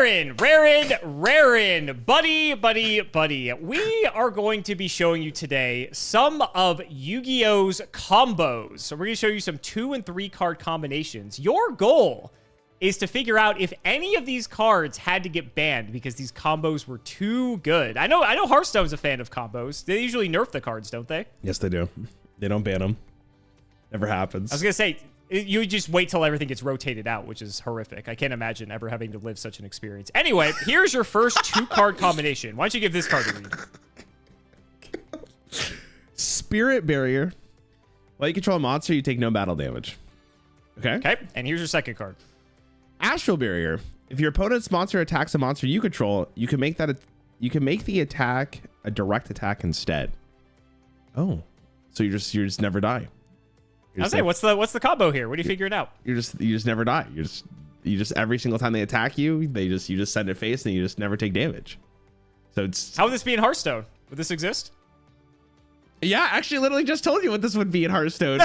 Rarin, buddy. We are going to be showing you today some of Yu-Gi-Oh's combos. So we're going to show you some 2 and 3 card combinations. Your goal is to figure out if any of these cards had to get banned because these combos were too good. I know Hearthstone's a fan of combos. They usually nerf the cards, don't they? Yes, they do. They don't ban them. Never happens. I was going to say, you just wait till everything gets rotated out, which is horrific. I can't imagine ever having to live such an experience. Anyway, here's your first 2-card combination. Why don't you give this card a read? Spirit Barrier. While you control a monster, you take no battle damage. Okay. Okay, and here's your second card. Astral Barrier. If your opponent's monster attacks a monster you control, you can make the attack a direct attack instead. Oh, so you just never die. I was saying, what's the combo here? What are you figuring out? You just never die. You just every single time they attack you, you just send it face and you just never take damage. So it's how would this be in Hearthstone? Would this exist? Yeah, actually, literally just told you what this would be in Hearthstone.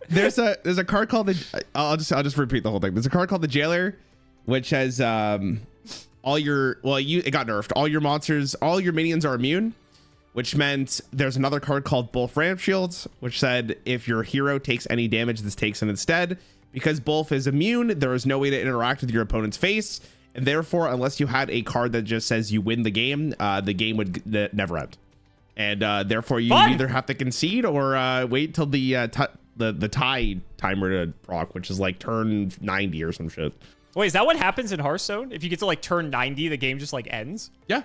There's a card called the. I'll just repeat the whole thing. There's a card called the Jailer, which has all your it got nerfed. All your monsters, all your minions are immune. Which meant there's another card called Bulf Ramp Shields, which said if your hero takes any damage, this takes it instead. Because Bulf is immune, there is no way to interact with your opponent's face, and therefore, unless you had a card that just says you win the game would never end. And therefore, you either have to concede or wait till the tie timer to proc, which is like turn 90 or some shit. Wait, is that what happens in Hearthstone? If you get to like turn 90, the game just like ends? Yeah.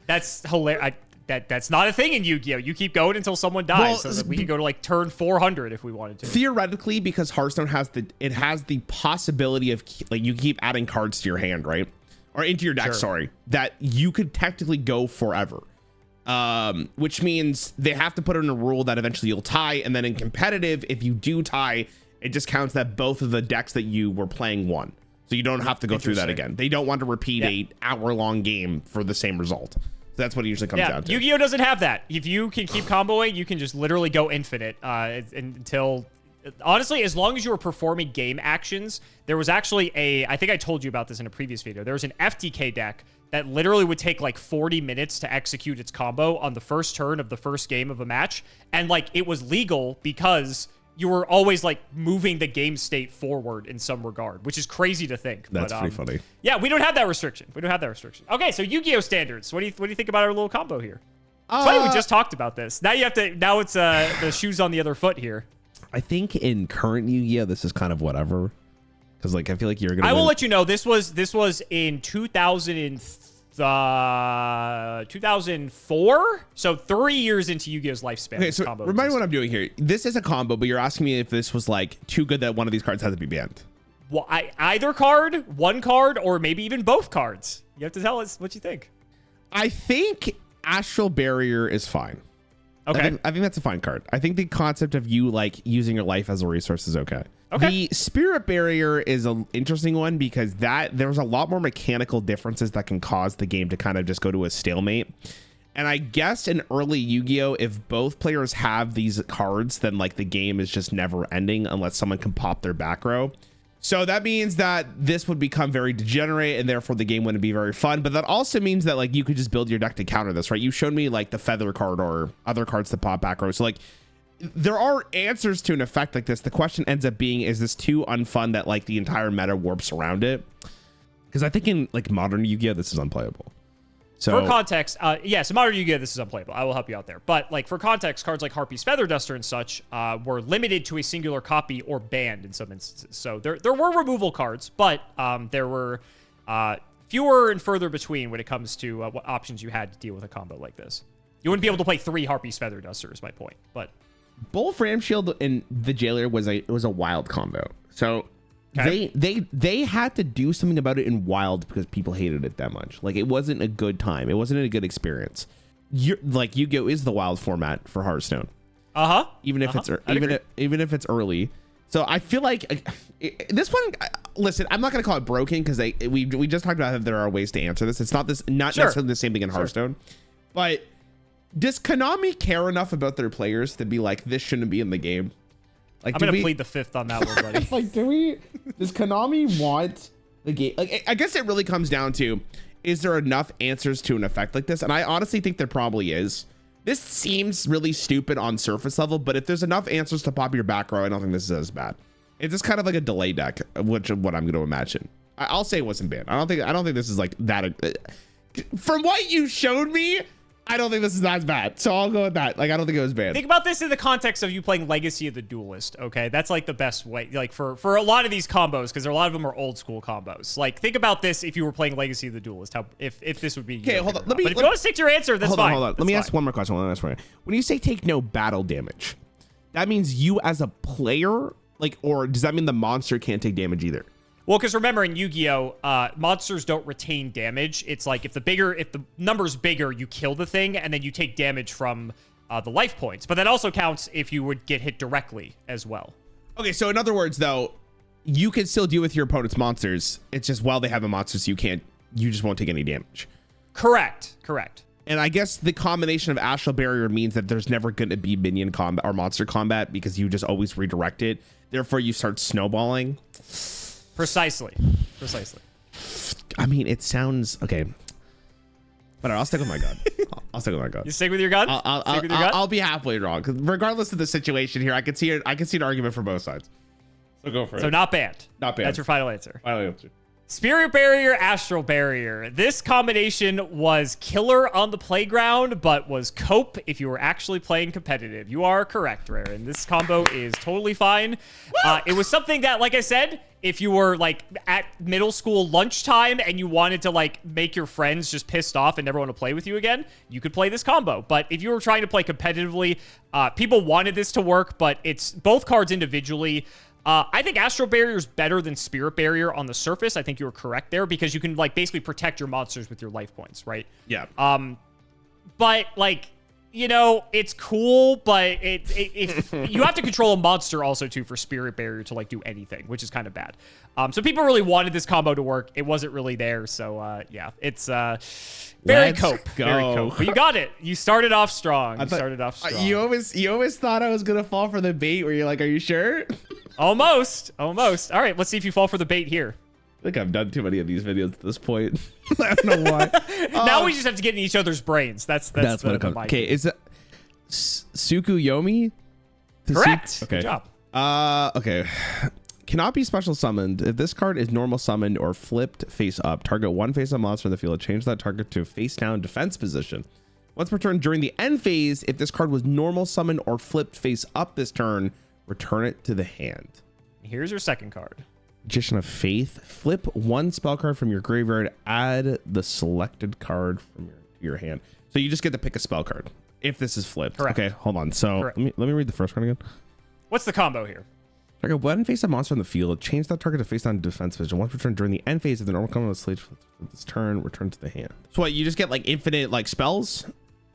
That's hilarious. That's not a thing in Yu-Gi-Oh! You keep going until someone dies, so that we can go to like turn 400 if we wanted to. Theoretically, because Hearthstone has the possibility of like you keep adding cards to your hand, right? Or into your deck, Sure. sorry, that you could technically go forever. Which means they have to put in a rule that eventually you'll tie, and then in competitive, if you do tie, it just counts that both of the decks that you were playing won. So you don't have to go through that again. They don't want to repeat a hour-long game for the same result. That's what it usually comes down to. Yu-Gi-Oh doesn't have that. If you can keep comboing, you can just literally go infinite until... Honestly, as long as you were performing game actions, there was actually I think I told you about this in a previous video. There was an FTK deck that literally would take like 40 minutes to execute its combo on the first turn of the first game of a match. And like it was legal because you were always like moving the game state forward in some regard, which is crazy to think. That's pretty funny. Yeah, we don't have that restriction. Okay, so Yu-Gi-Oh standards. What do you think about our little combo here? It's funny we just talked about this. Now it's the shoes on the other foot here. I think in current Yu-Gi-Oh, this is kind of whatever. Because like I feel like you're gonna. I will let you know. This was in 2004, so 3 years into Yu-Gi-Oh's lifespan. Okay, so remind me what I'm doing here. This is a combo, but you're asking me if this was like too good that one of these cards had to be banned. Well, either card, one card, or maybe even both cards. You have to tell us what you think. I think Astral Barrier is fine. Okay. I think that's a fine card. I think the concept of you like using your life as a resource is okay. The Spirit Barrier is an interesting one because there's a lot more mechanical differences that can cause the game to kind of just go to a stalemate. And I guess in early Yu-Gi-Oh, if both players have these cards, then like the game is just never ending unless someone can pop their back row. So that means that this would become very degenerate and therefore the game wouldn't be very fun. But that also means that like you could just build your deck to counter this, right? You showed me like the feather card or other cards to pop back row. So like there are answers to an effect like this. The question ends up being, is this too unfun that like the entire meta warps around it? Because I think in like modern Yu-Gi-Oh, this is unplayable. So for context, yes, in modern Yu-Gi-Oh, this is unplayable. I will help you out there. But like for context, cards like Harpy's Feather Duster and such were limited to a singular copy or banned in some instances. So there were removal cards, but there were fewer and further between when it comes to what options you had to deal with a combo like this. You wouldn't be able to play 3 Harpy's Feather Duster is my point. But Bulf Ramp Shield and the Jailer was a wild combo. So they had to do something about it in wild because people hated it that much. Like it wasn't a good time. It wasn't a good experience. Like Yu-Gi-Oh is the wild format for Hearthstone. Even if if it's early. So I feel like this one. Listen, I'm not gonna call it broken because we just talked about that there are ways to answer this. It's not necessarily the same thing in Hearthstone, but does Konami care enough about their players to be like, this shouldn't be in the game? Like, I'm gonna plead the fifth on that one, buddy. like, does Konami want the game? Like, I guess it really comes down to, is there enough answers to an effect like this? And I honestly think there probably is. This seems really stupid on surface level, but if there's enough answers to pop your back row, I don't think this is as bad. It's just kind of like a delay deck, which is what I'm going to imagine. I'll say it wasn't banned. I don't think this is like that. From what you showed me, I don't think this is as bad. So I'll go with that. Like, I don't think it was banned. Think about this in the context of you playing Legacy of the Duelist, okay? That's like the best way, like for a lot of these combos, because a lot of them are old school combos. Like, think about this if you were playing Legacy of the Duelist, how if this would be. Okay, hold on. But if you want to stick to your answer, that's fine. Hold on. Let me ask one more question. When you say take no battle damage, that means you as a player, like, or does that mean the monster can't take damage either? Well, because remember in Yu-Gi-Oh, monsters don't retain damage. It's like if the number's bigger, you kill the thing, and then you take damage from the life points. But that also counts if you would get hit directly as well. Okay, so in other words, though, you can still deal with your opponent's monsters. It's just while they have a monster, so you just won't take any damage. Correct. And I guess the combination of Astral Barrier means that there's never going to be minion combat or monster combat because you just always redirect it. Therefore, you start snowballing. Precisely. I mean, it sounds okay. But I'll stick with my gun. I'll stick with my gun. You stick with your gun? I'll be halfway wrong. Regardless of the situation here, I can see an argument for both sides. So go for it. So not banned. Not banned. That's your final answer. Final answer. Spirit Barrier, Astral Barrier. This combination was killer on the playground, but was cope if you were actually playing competitive. You are correct, Raren. This combo is totally fine. It was something that, like I said, if you were like at middle school lunchtime and you wanted to like make your friends just pissed off and never want to play with you again, you could play this combo. But if you were trying to play competitively, people wanted this to work, but it's both cards individually. I think Astral Barrier is better than Spirit Barrier on the surface. I think you were correct there because you can like basically protect your monsters with your life points, right? Yeah. But like, you know, it's cool, but if you have to control a monster also too for Spirit Barrier to like do anything, which is kind of bad. So people really wanted this combo to work. It wasn't really there. So yeah, it's very cope. Very cope. But you got it. You started off strong. You always thought I was gonna fall for the bait where you're like, are you sure? Almost. All right, let's see if you fall for the bait here. I think I've done too many of these videos at this point. I don't know why. Now we just have to get in each other's brains. That's what it comes. Okay, is it Tsukuyomi? Correct. Okay. Good job. Okay. Cannot be special summoned. If this card is normal summoned or flipped face up, target one face up monster in the field. Change that target to face down defense position. Once per turn during the end phase, if this card was normal summoned or flipped face up this turn, return it to the hand. Here's your second card. Magician of Faith. Flip one spell card from your graveyard. Add the selected card from your hand. So you just get to pick a spell card if this is flipped. Correct. Okay, hold on. So let me read the first card again. What's the combo here? Target one face up monster on the field. Change that target to face down defense position. Once per turn during the end phase of the normal combo slate for this turn, return to the hand. So what? You just get like infinite like spells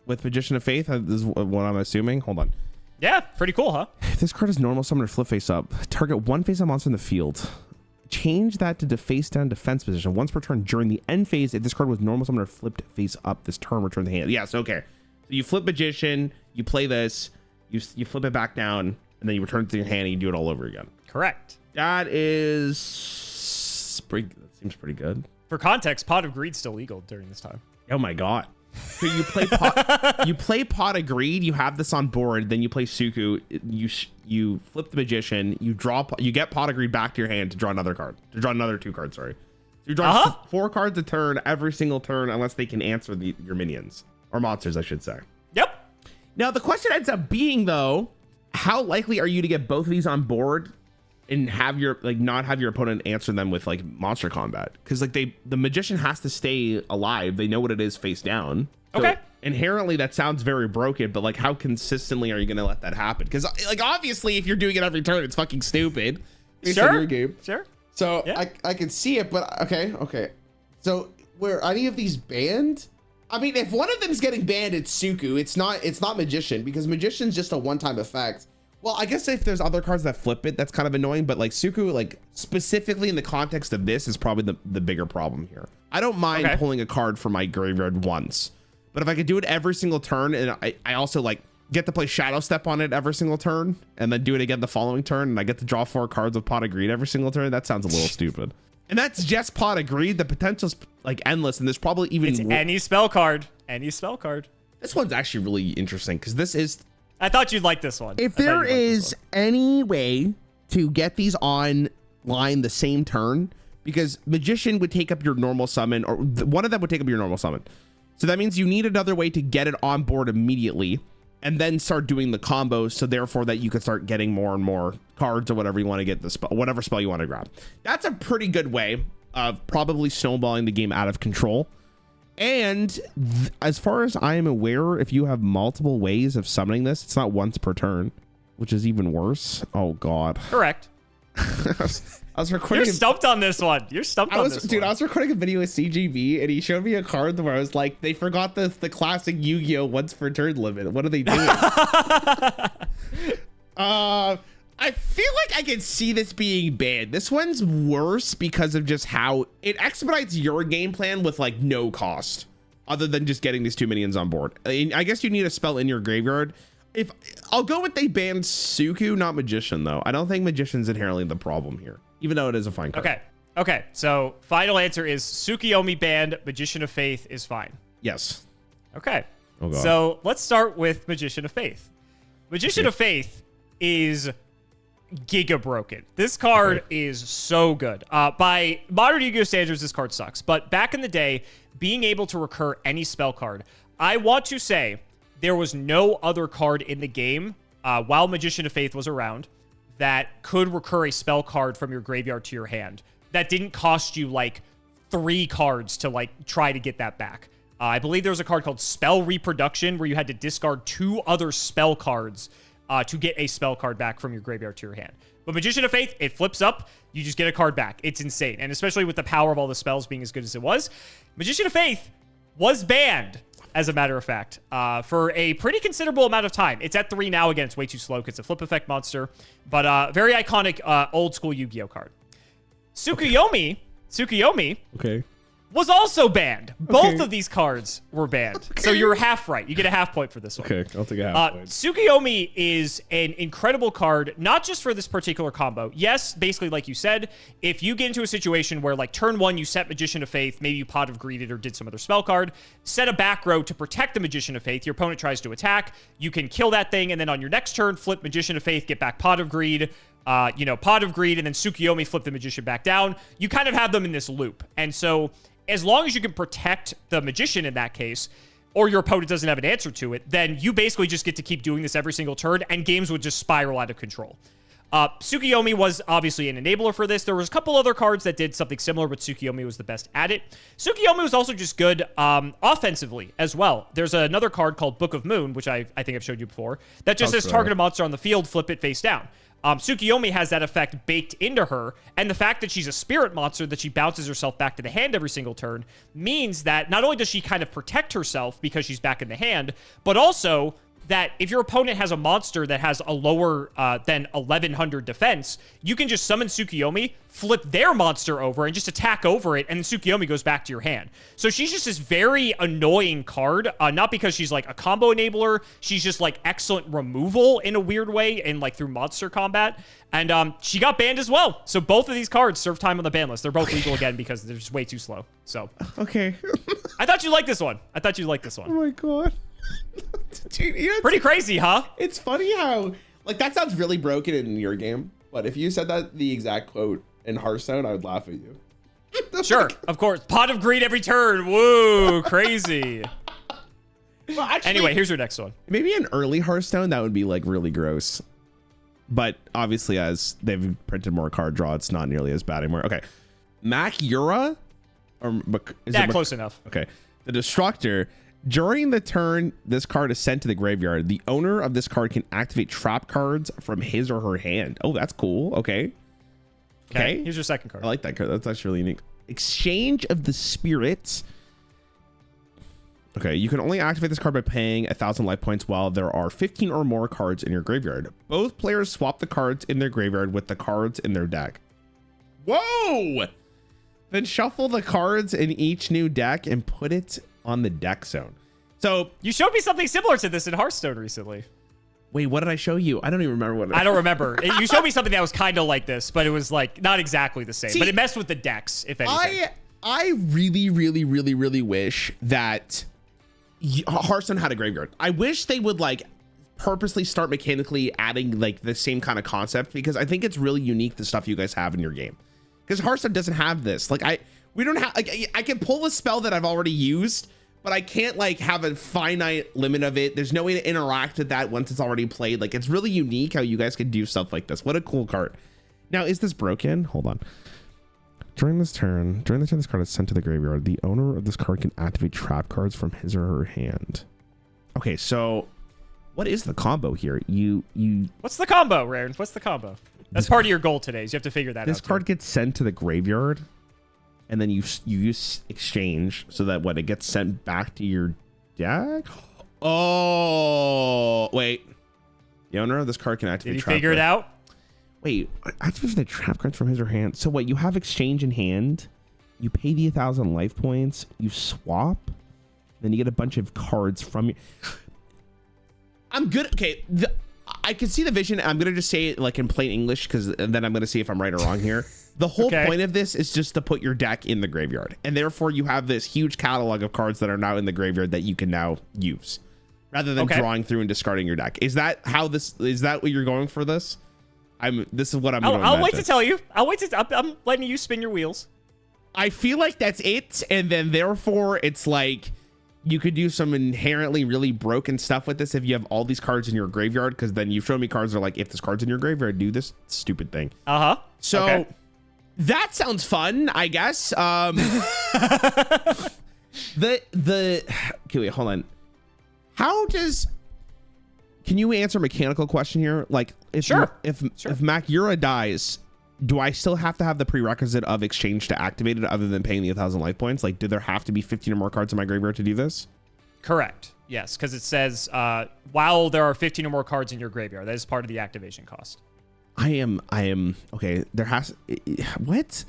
with Magician of Faith. This is what I'm assuming. Hold on. Yeah, pretty cool, huh? If this card is normal summon or flip face up, target one face up monster in the field. Change that to face down defense position once per turn during the end phase. If this card was normal summon or flipped face up this turn, return the hand. Yes, okay. So you flip Magician, you play this, you flip it back down, and then you return it to your hand and you do it all over again. Correct. That seems pretty good. For context, Pot of Greed's still legal during this time. Oh my god. So you play Pot of Greed, you have this on board, then you play Suku, you flip the Magician, you get Pot of Greed back to your hand to draw another card. To draw another 2 cards, sorry. So you draw 4 cards a turn every single turn unless they can answer your minions. Or monsters, I should say. Yep. Now the question ends up being though, how likely are you to get both of these on board and have your not have your opponent answer them with like monster combat? Because like the Magician has to stay alive. They know what it is face down. So okay. Inherently that sounds very broken, but like how consistently are you going to let that happen? Because like obviously if you're doing it every turn, it's fucking stupid. Sure. Sure. So yeah. I can see it, but okay. So were any of these banned? I mean, if one of them's getting banned, it's Suku. It's not Magician, because Magician's just a one-time effect. Well, I guess if there's other cards that flip it, that's kind of annoying. But like Suku, like specifically in the context of this, is probably the bigger problem here. I don't mind pulling a card from my graveyard once, but if I could do it every single turn, and I also like get to play Shadow Step on it every single turn and then do it again the following turn, and I get to draw 4 cards with Pot of Greed every single turn. That sounds a little stupid. And that's just Pot of Greed. The potential's like endless, and there's probably even any spell card. Any spell card. This one's actually really interesting because this is. I thought you'd like this one. If there is any way to get these online the same turn, because Magician would take up your normal summon, or one of them would take up your normal summon. So that means you need another way to get it on board immediately and then start doing the combos. So therefore that you can start getting more and more cards or whatever you want to get, the spell, whatever spell you want to grab. That's a pretty good way of probably snowballing the game out of control. And as far as I am aware, if you have multiple ways of summoning this, it's not once per turn, which is even worse. Oh God. Correct. I was recording. You're stumped on this one. You're stumped on this one. I was recording a video with CGB, and he showed me a card where I was like, they forgot the classic Yu-Gi-Oh! Once per turn limit. What are they doing? I feel like I can see this being banned. This one's worse because of just how it expedites your game plan with like no cost other than just getting these 2 minions on board. I guess you need a spell in your graveyard. If I'll go with, they banned Suku, not Magician though. I don't think Magician's inherently the problem here, even though it is a fine card. Okay. So final answer is Tsukiyomi banned. Magician of Faith is fine. Yes. Okay. Oh God. So let's start with Magician of Faith. Magician of Faith is giga broken. This card is so good. By modern Yu-Gi-Oh standards, this card sucks. But back in the day, being able to recur any spell card, I want to say there was no other card in the game while Magician of Faith was around that could recur a spell card from your graveyard to your hand that didn't cost you like 3 cards to like try to get that back. I believe there was a card called Spell Reproduction where you had to discard 2 other spell cards to get a spell card back from your graveyard to your hand. But Magician of Faith, it flips up. You just get a card back. It's insane. And especially with the power of all the spells being as good as it was, Magician of Faith was banned, as a matter of fact, for a pretty considerable amount of time. It's at 3 now. Again, it's way too slow because it's a flip effect monster. But very iconic old school Yu-Gi-Oh card. Tsukiyomi Okay. was also banned. Both of these cards were banned. Okay. So you're half right. You get a half point for this one. Okay, I'll take a half point. Tsukiyomi is an incredible card, not just for this particular combo. Yes, basically like you said, if you get into a situation where like turn 1, you set Magician of Faith, maybe you Pot of Greed or did some other spell card, set a back row to protect the Magician of Faith, your opponent tries to attack, you can kill that thing, and then on your next turn, flip Magician of Faith, get back Pot of Greed, Pot of Greed, and then Tsukiyomi flip the Magician back down. You kind of have them in this loop. And so as long as you can protect the Magician in that case, or your opponent doesn't have an answer to it, then you basically just get to keep doing this every single turn, and games would just spiral out of control. Tsukiyomi was obviously an enabler for this. There was a couple other cards that did something similar, but Tsukiyomi was the best at it. Tsukiyomi was also just good offensively as well. There's another card called Book of Moon, which I think I've showed you before, that just says target a monster on the field, flip it face down. Tsukiyomi has that effect baked into her, and the fact that she's a spirit monster, that she bounces herself back to the hand every single turn, means that not only does she kind of protect herself because she's back in the hand, but also that if your opponent has a monster that has a lower than 1100 defense, you can just summon Tsukiyomi, flip their monster over, and just attack over it, and then Tsukiyomi goes back to your hand. So she's just this very annoying card, not because she's like a combo enabler, she's just like excellent removal in a weird way, and like through monster combat. And she got banned as well. So both of these cards serve time on the ban list. They're both legal again because they're just way too slow. So okay. I thought you'd like this one. Oh my God. Dude, pretty crazy, huh? It's funny how like that sounds really broken in your game, but if you said that the exact quote in Hearthstone, I would laugh at you. Sure, of course. Pot of Greed every turn. Woo, crazy. Well, actually, anyway, here's your next one. Maybe an early Hearthstone that would be like really gross, but obviously as they've printed more card draw, it's not nearly as bad anymore. Okay, Makura, or close enough. Okay, the Destructor. During the turn this card is sent to the graveyard, the owner of this card can activate trap cards from his or her hand. Oh, that's cool. Okay. Here's your second card. I like that card. That's actually really unique. Exchange of the Spirits. Okay, you can only activate this card by paying 1,000 life points while there are 15 or more cards in your graveyard. Both players swap the cards in their graveyard with the cards in their deck. Whoa! Then shuffle the cards in each new deck and put it on the deck zone. So you showed me something similar to this in Hearthstone recently. Wait, what did I show you? I don't even remember what. I don't remember. You showed me something that was kind of like this, but it was like not exactly the same. But it messed with the decks, if anything. I really wish that Hearthstone had a graveyard. I wish they would like purposely start mechanically adding like the same kind of concept, because I think it's really unique, the stuff you guys have in your game. Because Hearthstone doesn't have this. Like we don't have, like, I can pull a spell that I've already used, but I can't like have a finite limit of it. There's no way to interact with that once it's already played. Like, it's really unique how you guys can do stuff like this. What a cool card. Now, is this broken? Hold on. During this turn, this card is sent to the graveyard, the owner of this card can activate trap cards from his or her hand. Okay, so what is the combo here? What's the combo, Raren? What's the combo? That's part of your goal today, is you have to figure that out. This card gets sent to the graveyard, and then you use exchange so that it gets sent back to your deck. Oh, wait. The owner of this card can activate. Did you figure it out? Wait, activate the trap cards from his or her hand. So what? You have exchange in hand. You pay the 1,000 life points. You swap. Then you get a bunch of cards from you. I'm good. Okay, I can see the vision. I'm gonna just say it like in plain English, because then I'm gonna see if I'm right or wrong here. The whole point of this is just to put your deck in the graveyard, and therefore you have this huge catalog of cards that are now in the graveyard that you can now use, rather than drawing through and discarding your deck. Is that how this? Is that what you're going for this? This is what I'm going to I'll wait to tell you. I'm letting you spin your wheels. I feel like that's it, and then therefore it's like you could do some inherently really broken stuff with this if you have all these cards in your graveyard, because then you've shown me cards that are like, if this card's in your graveyard, do this stupid thing. So that sounds fun, I guess. Okay, wait, hold on. Can you answer a mechanical question here? Like, if Makura dies, do I still have to have the prerequisite of exchange to activate it, other than paying the 1,000 life points? Like, do there have to be 15 or more cards in my graveyard to do this? Correct. Yes, because it says while there are 15 or more cards in your graveyard, that is part of the activation cost. I am okay. There has what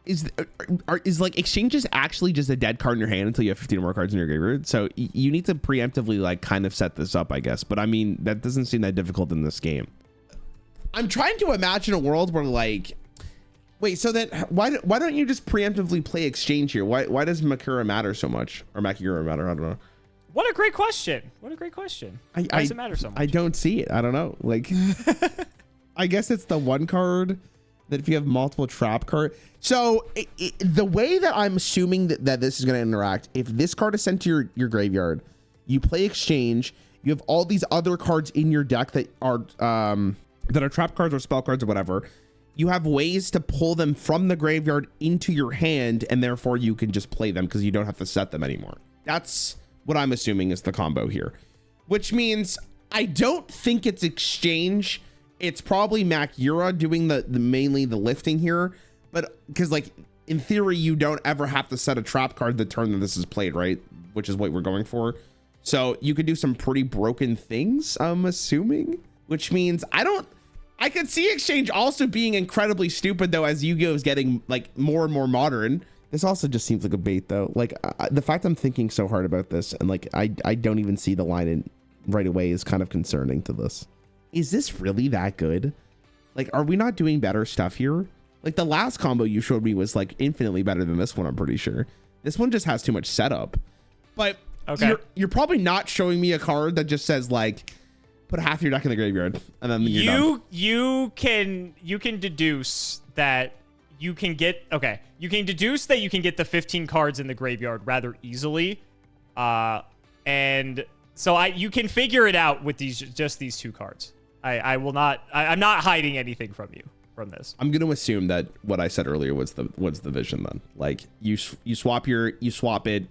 is like exchanges actually just a dead card in your hand until you have 15 or more cards in your graveyard? So you need to preemptively like kind of set this up, I guess. But I mean, that doesn't seem that difficult in this game. I'm trying to imagine a world where like, wait, so that why don't you just preemptively play exchange here? Why does Makura matter so much, or Makura matter? I don't know. What a great question. Why does it matter so much? I don't see it. I don't know. Like, I guess it's the one card that if you have multiple trap card. So the way that I'm assuming that this is going to interact, if this card is sent to your graveyard, you play exchange, you have all these other cards in your deck that are trap cards or spell cards or whatever. You have ways to pull them from the graveyard into your hand, and therefore you can just play them because you don't have to set them anymore. That's what I'm assuming is the combo here, which means I don't think it's exchange. It's probably Makura doing the mainly the lifting here, but because like in theory you don't ever have to set a trap card the turn that this is played, right? Which is what we're going for. So you could do some pretty broken things, I'm assuming, which means I could see exchange also being incredibly stupid though, as Yu-Gi-Oh is getting like more and more modern. This also just seems like a bait though. Like the fact I'm thinking so hard about this and like I don't even see the line in right away is kind of concerning to this. Is this really that good? Like, are we not doing better stuff here? Like the last combo you showed me was like infinitely better than this one, I'm pretty sure. This one just has too much setup. But you're probably not showing me a card that just says like put half your deck in the graveyard and then you're done. You can deduce that you can get the 15 cards in the graveyard rather easily. And so you can figure it out with these two cards. I'm not hiding anything from you from this. I'm going to assume that what I said earlier was the vision then. Like you swap it.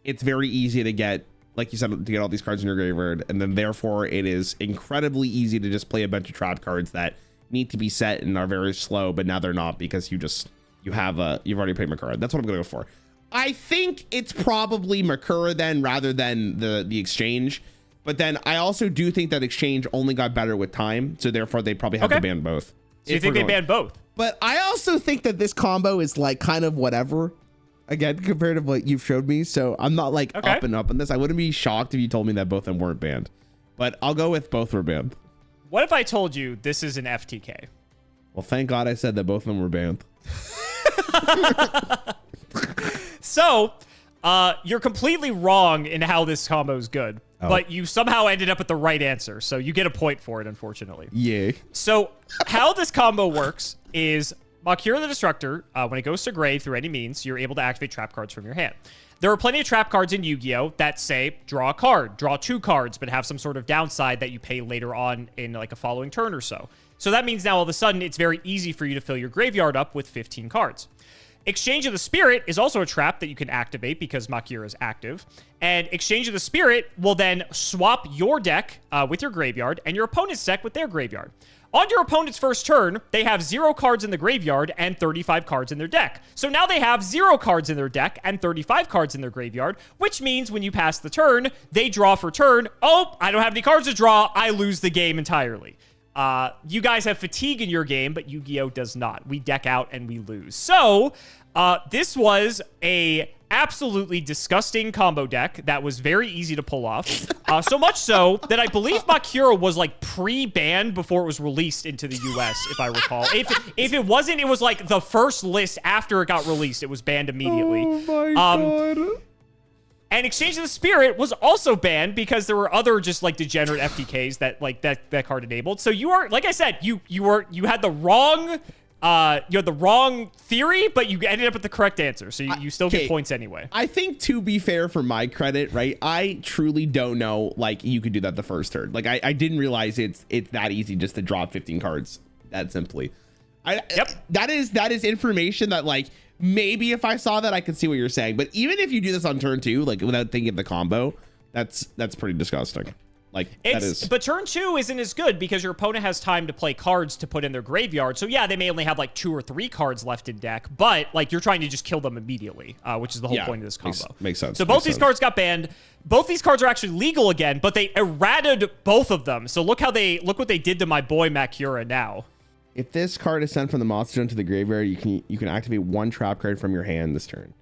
It's very easy to get, like you said, to get all these cards in your graveyard, and then therefore it is incredibly easy to just play a bunch of trap cards that need to be set and are very slow, but now they're not because you've already played Makura. That's what I'm going to go for. I think it's probably Makura then rather than the exchange. But then I also do think that exchange only got better with time. So therefore they probably have to ban both. So you think they ban both? But I also think that this combo is like kind of whatever. again compared to what you've showed me. So I'm not like up and up on this. I wouldn't be shocked if you told me that both of them weren't banned, but I'll go with both were banned. What if I told you this is an FTK? Well, thank God I said that both of them were banned. So, you're completely wrong in how this combo is good, but you somehow ended up with the right answer. So you get a point for it, unfortunately. Yeah. So how this combo works is Makira the Destructor, when it goes to gray through any means, you're able to activate trap cards from your hand. There are plenty of trap cards in Yu-Gi-Oh! That say, draw a card, draw 2 cards, but have some sort of downside that you pay later on in like a following turn or so. So that means now all of a sudden, it's very easy for you to fill your graveyard up with 15 cards. Exchange of the Spirit is also a trap that you can activate because Makira is active. And Exchange of the Spirit will then swap your deck with your graveyard and your opponent's deck with their graveyard. On your opponent's first turn, they have 0 cards in the graveyard and 35 cards in their deck. So now they have 0 cards in their deck and 35 cards in their graveyard, which means when you pass the turn, they draw for turn. Oh, I don't have any cards to draw. I lose the game entirely. You guys have fatigue in your game, but Yu-Gi-Oh! Does not. We deck out and we lose. So, this was a absolutely disgusting combo deck that was very easy to pull off. So much so that I believe Makira was like pre-banned before it was released into the US, if I recall. If it wasn't, it was like the first list after it got released. It was banned immediately. Oh my God. And Exchange of the Spirit was also banned because there were other just like degenerate FTKs that like that card enabled. So you are, like I said, you had the wrong theory, but you ended up with the correct answer. So you still get points anyway. I think, to be fair, for my credit, right, I truly don't know, like, you could do that the first turn. Like, I didn't realize it's that easy just to drop 15 cards that simply. That is information that, like, maybe if I saw that, I could see what you're saying. But even if you do this on turn 2, like, without thinking of the combo, that's pretty disgusting. Like, but turn 2 isn't as good because your opponent has time to play cards to put in their graveyard. So yeah, they may only have like 2 or 3 cards left in deck, but like you're trying to just kill them immediately, which is the whole point of this combo. Makes sense. So both these cards got banned. Both these cards are actually legal again, but they errated both of them. So look what they did to my boy Makira now. If this card is sent from the monster zone to the graveyard, you can activate 1 trap card from your hand this turn.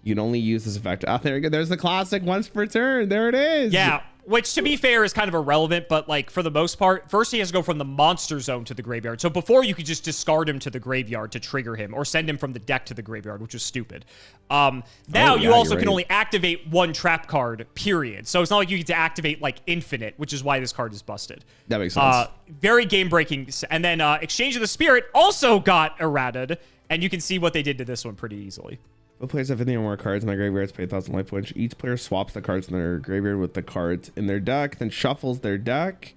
You can only use this effect. Oh, there you go. There's the classic once per turn. There it is. Yeah. Which, to be fair, is kind of irrelevant, but, like, for the most part, first he has to go from the monster zone to the graveyard. So before, you could just discard him to the graveyard to trigger him, or send him from the deck to the graveyard, which is stupid. Now you also can only activate 1 trap card, period. So it's not like you get to activate, like, infinite, which is why this card is busted. That makes sense. Very game-breaking. And then Exchange of the Spirit also got errated, and you can see what they did to this one pretty easily. Both players have 50 or more cards in their graveyards, pay 1,000 life points. Each player swaps the cards in their graveyard with the cards in their deck, then shuffles their deck.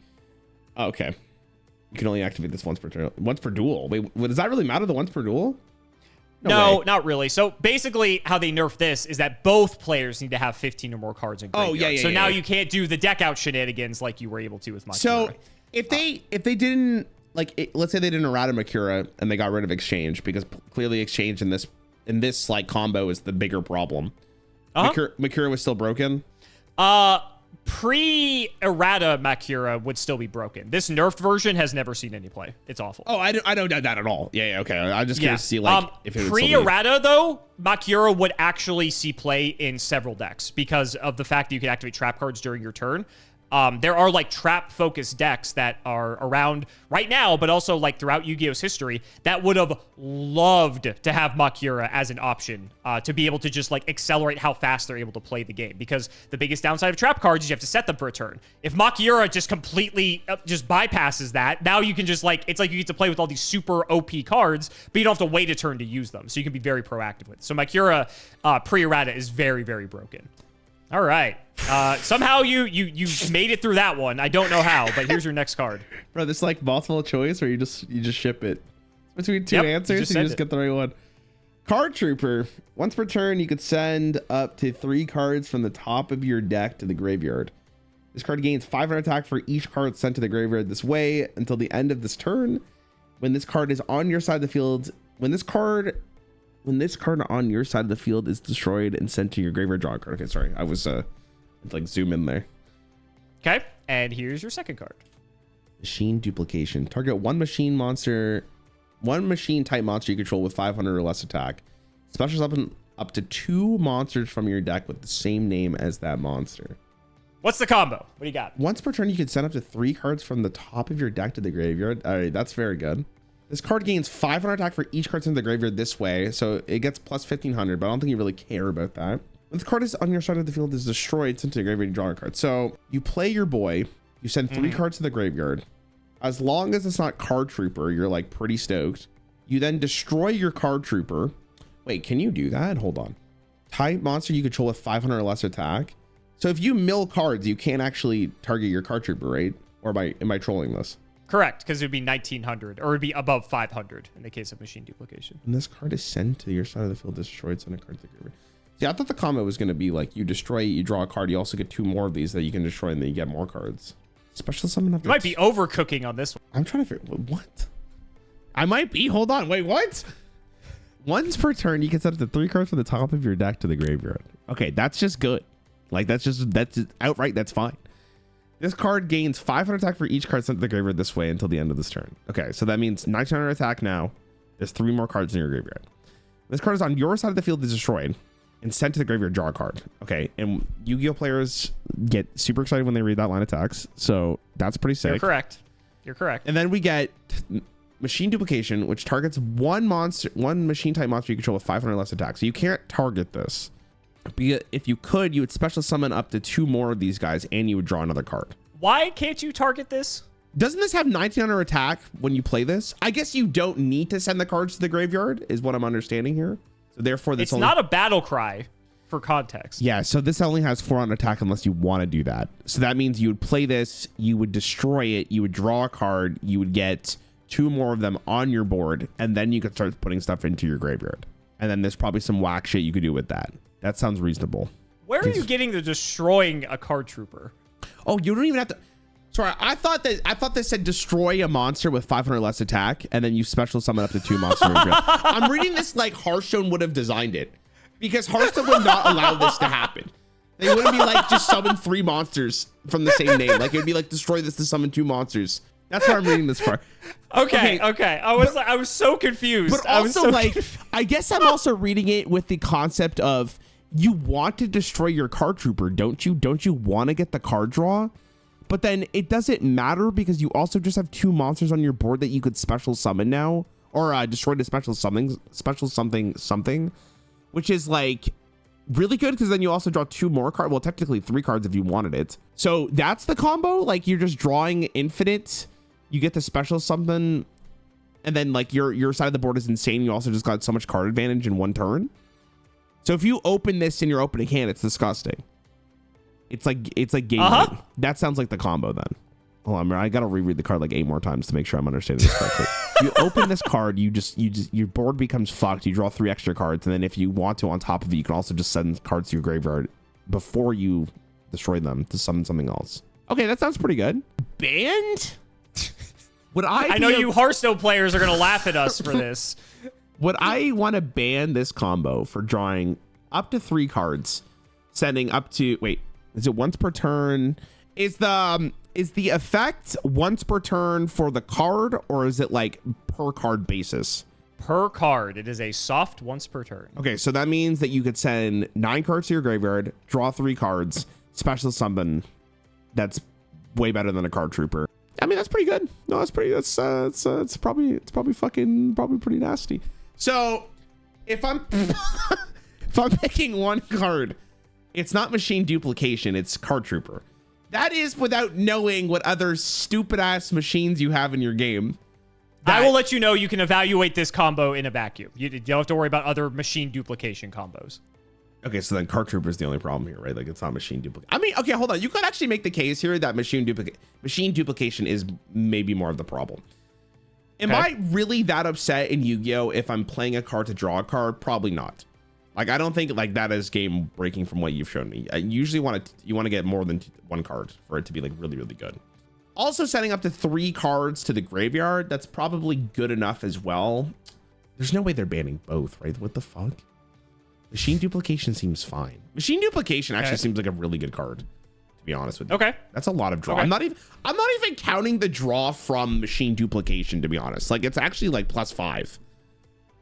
Oh, okay. You can only activate this once per turn. Once per duel. Wait, does that really matter, the once per duel? No, not really. So basically how they nerf this is that both players need to have 15 or more cards in graveyard. Oh, yeah. So now you can't do the deck out shenanigans like you were able to with Makira. So if they didn't, like, let's say they didn't errata Makira and they got rid of Exchange, because clearly Exchange in this like combo is the bigger problem. Makira was still broken. Pre-errata Makira would still be broken. This nerfed version has never seen any play. It's awful. Oh, I don't doubt that at all. Yeah, okay. I'm just curious to see, like, if it would pre-errata though, Makira would actually see play in several decks because of the fact that you can activate trap cards during your turn. There are like trap focused decks that are around right now, but also like throughout Yu-Gi-Oh's history that would have loved to have Makira as an option to be able to just like accelerate how fast they're able to play the game. Because the biggest downside of trap cards is you have to set them for a turn. If Makira just completely just bypasses that, now you can just like, it's like you get to play with all these super OP cards, but you don't have to wait a turn to use them. So you can be very proactive with it. So Makira pre-errata is very, very broken. All right. Somehow you made it through that one. I don't know how, but here's your next card. Bro, this is like multiple choice, or you just ship it between 2 answers. You just get the right one. Card Trooper. Once per turn, you could send up to 3 cards from the top of your deck to the graveyard. This card gains 500 attack for each card sent to the graveyard this way until the end of this turn. When this card is on your side of the field, when this card on your side of the field is destroyed and sent to your graveyard, draw a card. Okay, sorry. I was like zoom in there. Okay, and here's your second card. Machine Duplication. Target one machine type monster you control with 500 or less attack. Special up to 2 monsters from your deck with the same name as that monster. What's the combo? What do you got? Once per turn, you can send up to 3 cards from the top of your deck to the graveyard. All right, that's very good. This card gains 500 attack for each card sent to the graveyard this way, so it gets plus 1500, but I don't think you really care about that. When the card is on your side of the field is destroyed, sent to the graveyard, you draw a card. So you play your boy, you send 3 cards to the graveyard. As long as it's not Card Trooper, you're like pretty stoked. You then destroy your Card Trooper. Wait, can you do that? Hold on. Type monster you control with 500 or less attack. So if you mill cards, you can't actually target your Card Trooper, right? Or am I trolling this? Correct, because it would be 1900, or it would be above 500 in the case of machine duplication. When this card is sent to your side of the field, destroyed, send a card to the graveyard. See, I thought the combo was going to be like you destroy it, you draw a card, you also get 2 more of these that you can destroy, and then you get more cards. Special summon up. You might be overcooking on this one. I'm trying to figure what. I might be. Hold on. Wait, what? Once per turn, you can send up to 3 cards from the top of your deck to the graveyard. Okay, that's just good. Like that's just outright. That's fine. This card gains 500 attack for each card sent to the graveyard this way until the end of this turn. Okay, so that means 1900 attack now. There's 3 more cards in your graveyard. This card is on your side of the field is destroyed and sent to the graveyard, draw a card. Okay, and Yu-Gi-Oh players get super excited when they read that line of text. So that's pretty sick. You're correct. You're correct. And then we get machine duplication, which targets one machine type monster you control with 500 less attack. So you can't target this. If you could, you would special summon up to 2 more of these guys and you would draw another card. Why can't you target this? Doesn't this have 1900 attack when you play this? I guess you don't need to send the cards to the graveyard is what I'm understanding here. So therefore this it's not a battle cry for context. Yeah, so this only has 400 attack unless you want to do that. So that means you would play this, you would destroy it, you would draw a card, you would get 2 more of them on your board, and then you could start putting stuff into your graveyard. And then there's probably some whack shit you could do with that. That sounds reasonable. Where are you getting the destroying a card trooper? Oh, you don't even have to. Sorry, I thought this said destroy a monster with 500 less attack, and then you special summon up to 2 monsters. I'm reading this like Hearthstone would have designed it, because Hearthstone would not allow this to happen. They wouldn't be like just summon 3 monsters from the same name. Like it'd be like destroy this to summon 2 monsters. That's why I'm reading this far. Okay. I was so confused. But also I guess I'm also reading it with the concept of you want to destroy your card trooper, don't you? Don't you want to get the card draw? But then it doesn't matter because you also just have 2 monsters on your board that you could special summon now, or destroy the special something, which is like really good because then you also draw 2 more cards. Well, technically 3 cards if you wanted it. So that's the combo. Like you're just drawing infinite. You get the special something, and then like your side of the board is insane. You also just got so much card advantage in 1 turn. So if you open this in your opening hand, it's disgusting. It's like game winning. That sounds like the combo then. Hold on, I gotta reread the card like 8 more times to make sure I'm understanding this correctly. You open this card, you just your board becomes fucked. You draw 3 extra cards, and then if you want to, on top of it, you can also just send cards to your graveyard before you destroy them to summon something else. Okay, that sounds pretty good. Banned? I know you Hearthstone players are gonna laugh at us for this. Would I want to ban this combo for drawing up to 3 cards, sending up to is it once per turn? Is the effect once per turn for the card, or is it like per card basis? Per card. It is a soft once per turn. Okay, so that means that you could send 9 cards to your graveyard, draw 3 cards, special summon. That's way better than a card trooper. I mean, that's pretty good. No, it's probably pretty nasty. So if I'm picking 1 card, it's not machine duplication, it's card trooper. That is without knowing what other stupid ass machines you have in your game. I will let you know you can evaluate this combo in a vacuum. You don't have to worry about other machine duplication combos. Okay, so then card trooper is the only problem here, right? Like it's not machine duplication. I mean, okay, hold on. You could actually make the case here that machine duplication is maybe more of the problem. Am I really that upset in Yu-Gi-Oh if I'm playing a card to draw a card? Probably not. Like I don't think like that is game breaking from what you've shown me. I usually want to get more than 1 card for it to be like really, really good. Also setting up to 3 cards to the graveyard, that's probably good enough as well. There's no way they're banning both, right? What the fuck? Machine duplication seems fine. Machine duplication actually seems like a really good card, to be honest with you. Okay. That's a lot of draw. Okay. I'm not even counting the draw from machine duplication, to be honest. Like it's actually like +5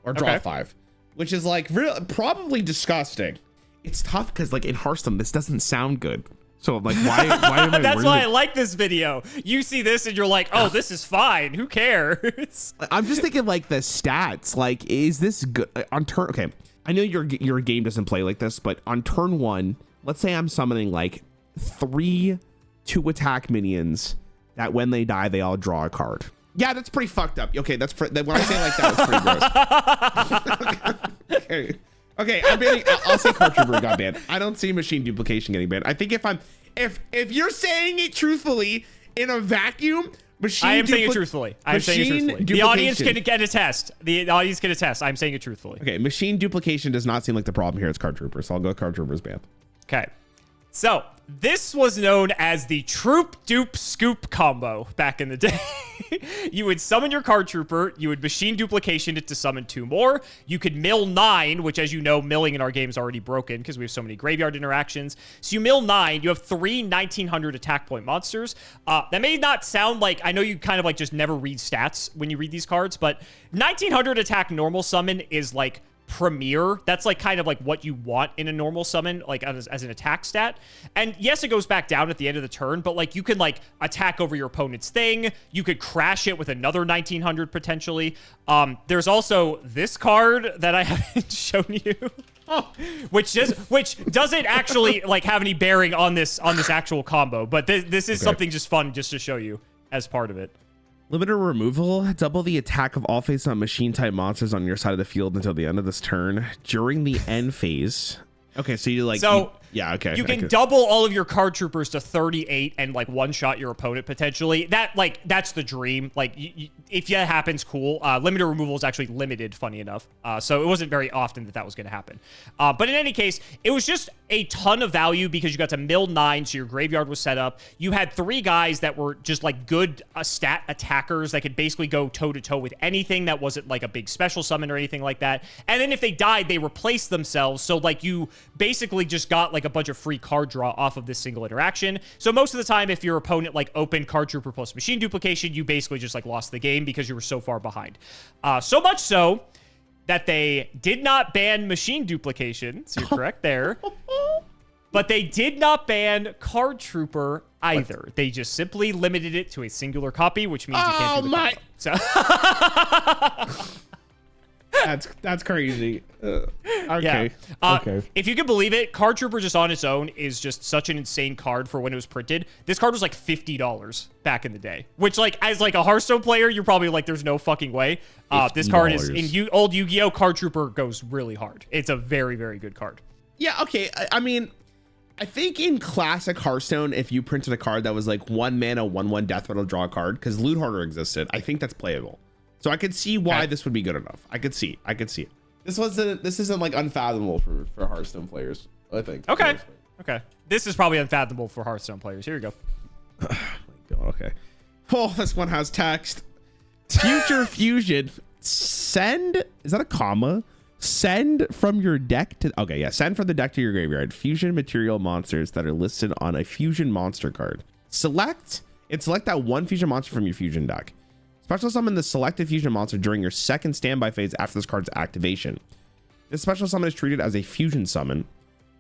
or draw 5. which is like probably disgusting. It's tough because like in Hearthstone, this doesn't sound good. So I'm like, why am I That's why I like this video. You see this and you're like, oh, this is fine. Who cares? I'm just thinking like the stats. Like, is this good on turn? Okay, I know your game doesn't play like this, but on turn 1, let's say I'm summoning like 3 2-attack minions that when they die, they all draw a card. Yeah, that's pretty fucked up. Okay, when I say it like that, it's pretty gross. Okay, I'm banning. I'll say card trooper got banned. I don't see machine duplication getting banned. I think if you're saying it truthfully in a vacuum, I am saying it truthfully. I'm saying it truthfully. The audience can get a test. The audience can attest. I'm saying it truthfully. Okay, machine duplication does not seem like the problem here. It's card trooper, so I'll go card troopers banned. Okay, so this was known as the troop dupe scoop combo back in the day. You would summon your card trooper, you would machine duplication it to summon 2 more. You could mill 9, which, as you know, milling in our game is already broken because we have so many graveyard interactions. So you mill 9, you have 3 1900 attack point monsters. That may not sound like, I know you kind of like just never read stats when you read these cards, but 1900 attack normal summon is like premier. That's like kind of like what you want in a normal summon, like as an attack stat. And yes, it goes back down at the end of the turn, but like you can like attack over your opponent's thing. You could crash it with another 1900 potentially. There's also this card that I haven't shown you. Which doesn't actually like have any bearing on this actual combo, but this is something just fun just to show you as part of it. Limiter removal. Double the attack of all face-on machine-type monsters on your side of the field until the end of this turn. During the end phase. Okay, so you like... Yeah, okay. You can double all of your card troopers to 38 and like one-shot your opponent potentially. That's the dream. Like if that happens, cool. Limiter removal is actually limited, funny enough. So it wasn't very often that was going to happen. But in any case, it was just a ton of value because you got to mill 9, so your graveyard was set up. You had 3 guys that were just like good stat attackers that could basically go toe-to-toe with anything that wasn't like a big special summon or anything like that. And then if they died, they replaced themselves. So like you basically just got like a bunch of free card draw off of this single interaction. So most of the time, if your opponent like opened card trooper plus machine duplication, you basically just like lost the game because you were so far behind. So much so that they did not ban machine duplication. So you're correct there. But they did not ban card trooper either. What? They just simply limited it to a singular copy, which means you can't do the combo. So That's crazy. Okay. Yeah. Okay. If you can believe it, Card Trooper just on its own is just such an insane card for when it was printed. This card was like $50 back in the day, which like as like a Hearthstone player, you're probably like, there's no fucking way. This card is in old Yu-Gi-Oh! Card Trooper goes really hard. It's a very, very good card. Yeah. Okay. I mean, I think in classic Hearthstone, if you printed a card that was like 1 mana, 1/1 death rattle, draw a card, because Loot Hoarder existed, I think that's playable. So I could see why this would be good enough. I could see it. This isn't like unfathomable for Hearthstone players, I think. Okay. This is probably unfathomable for Hearthstone players. Here you go. Oh my God. Okay. Oh, this one has text. Future Fusion. Send. Is that a comma? Send from your deck to. Okay, yeah. Send from the deck to your graveyard. Fusion material monsters that are listed on a fusion monster card. Select that one fusion monster from your fusion deck. Special summon the selected fusion monster during your second standby phase after this card's activation. This special summon is treated as a fusion summon.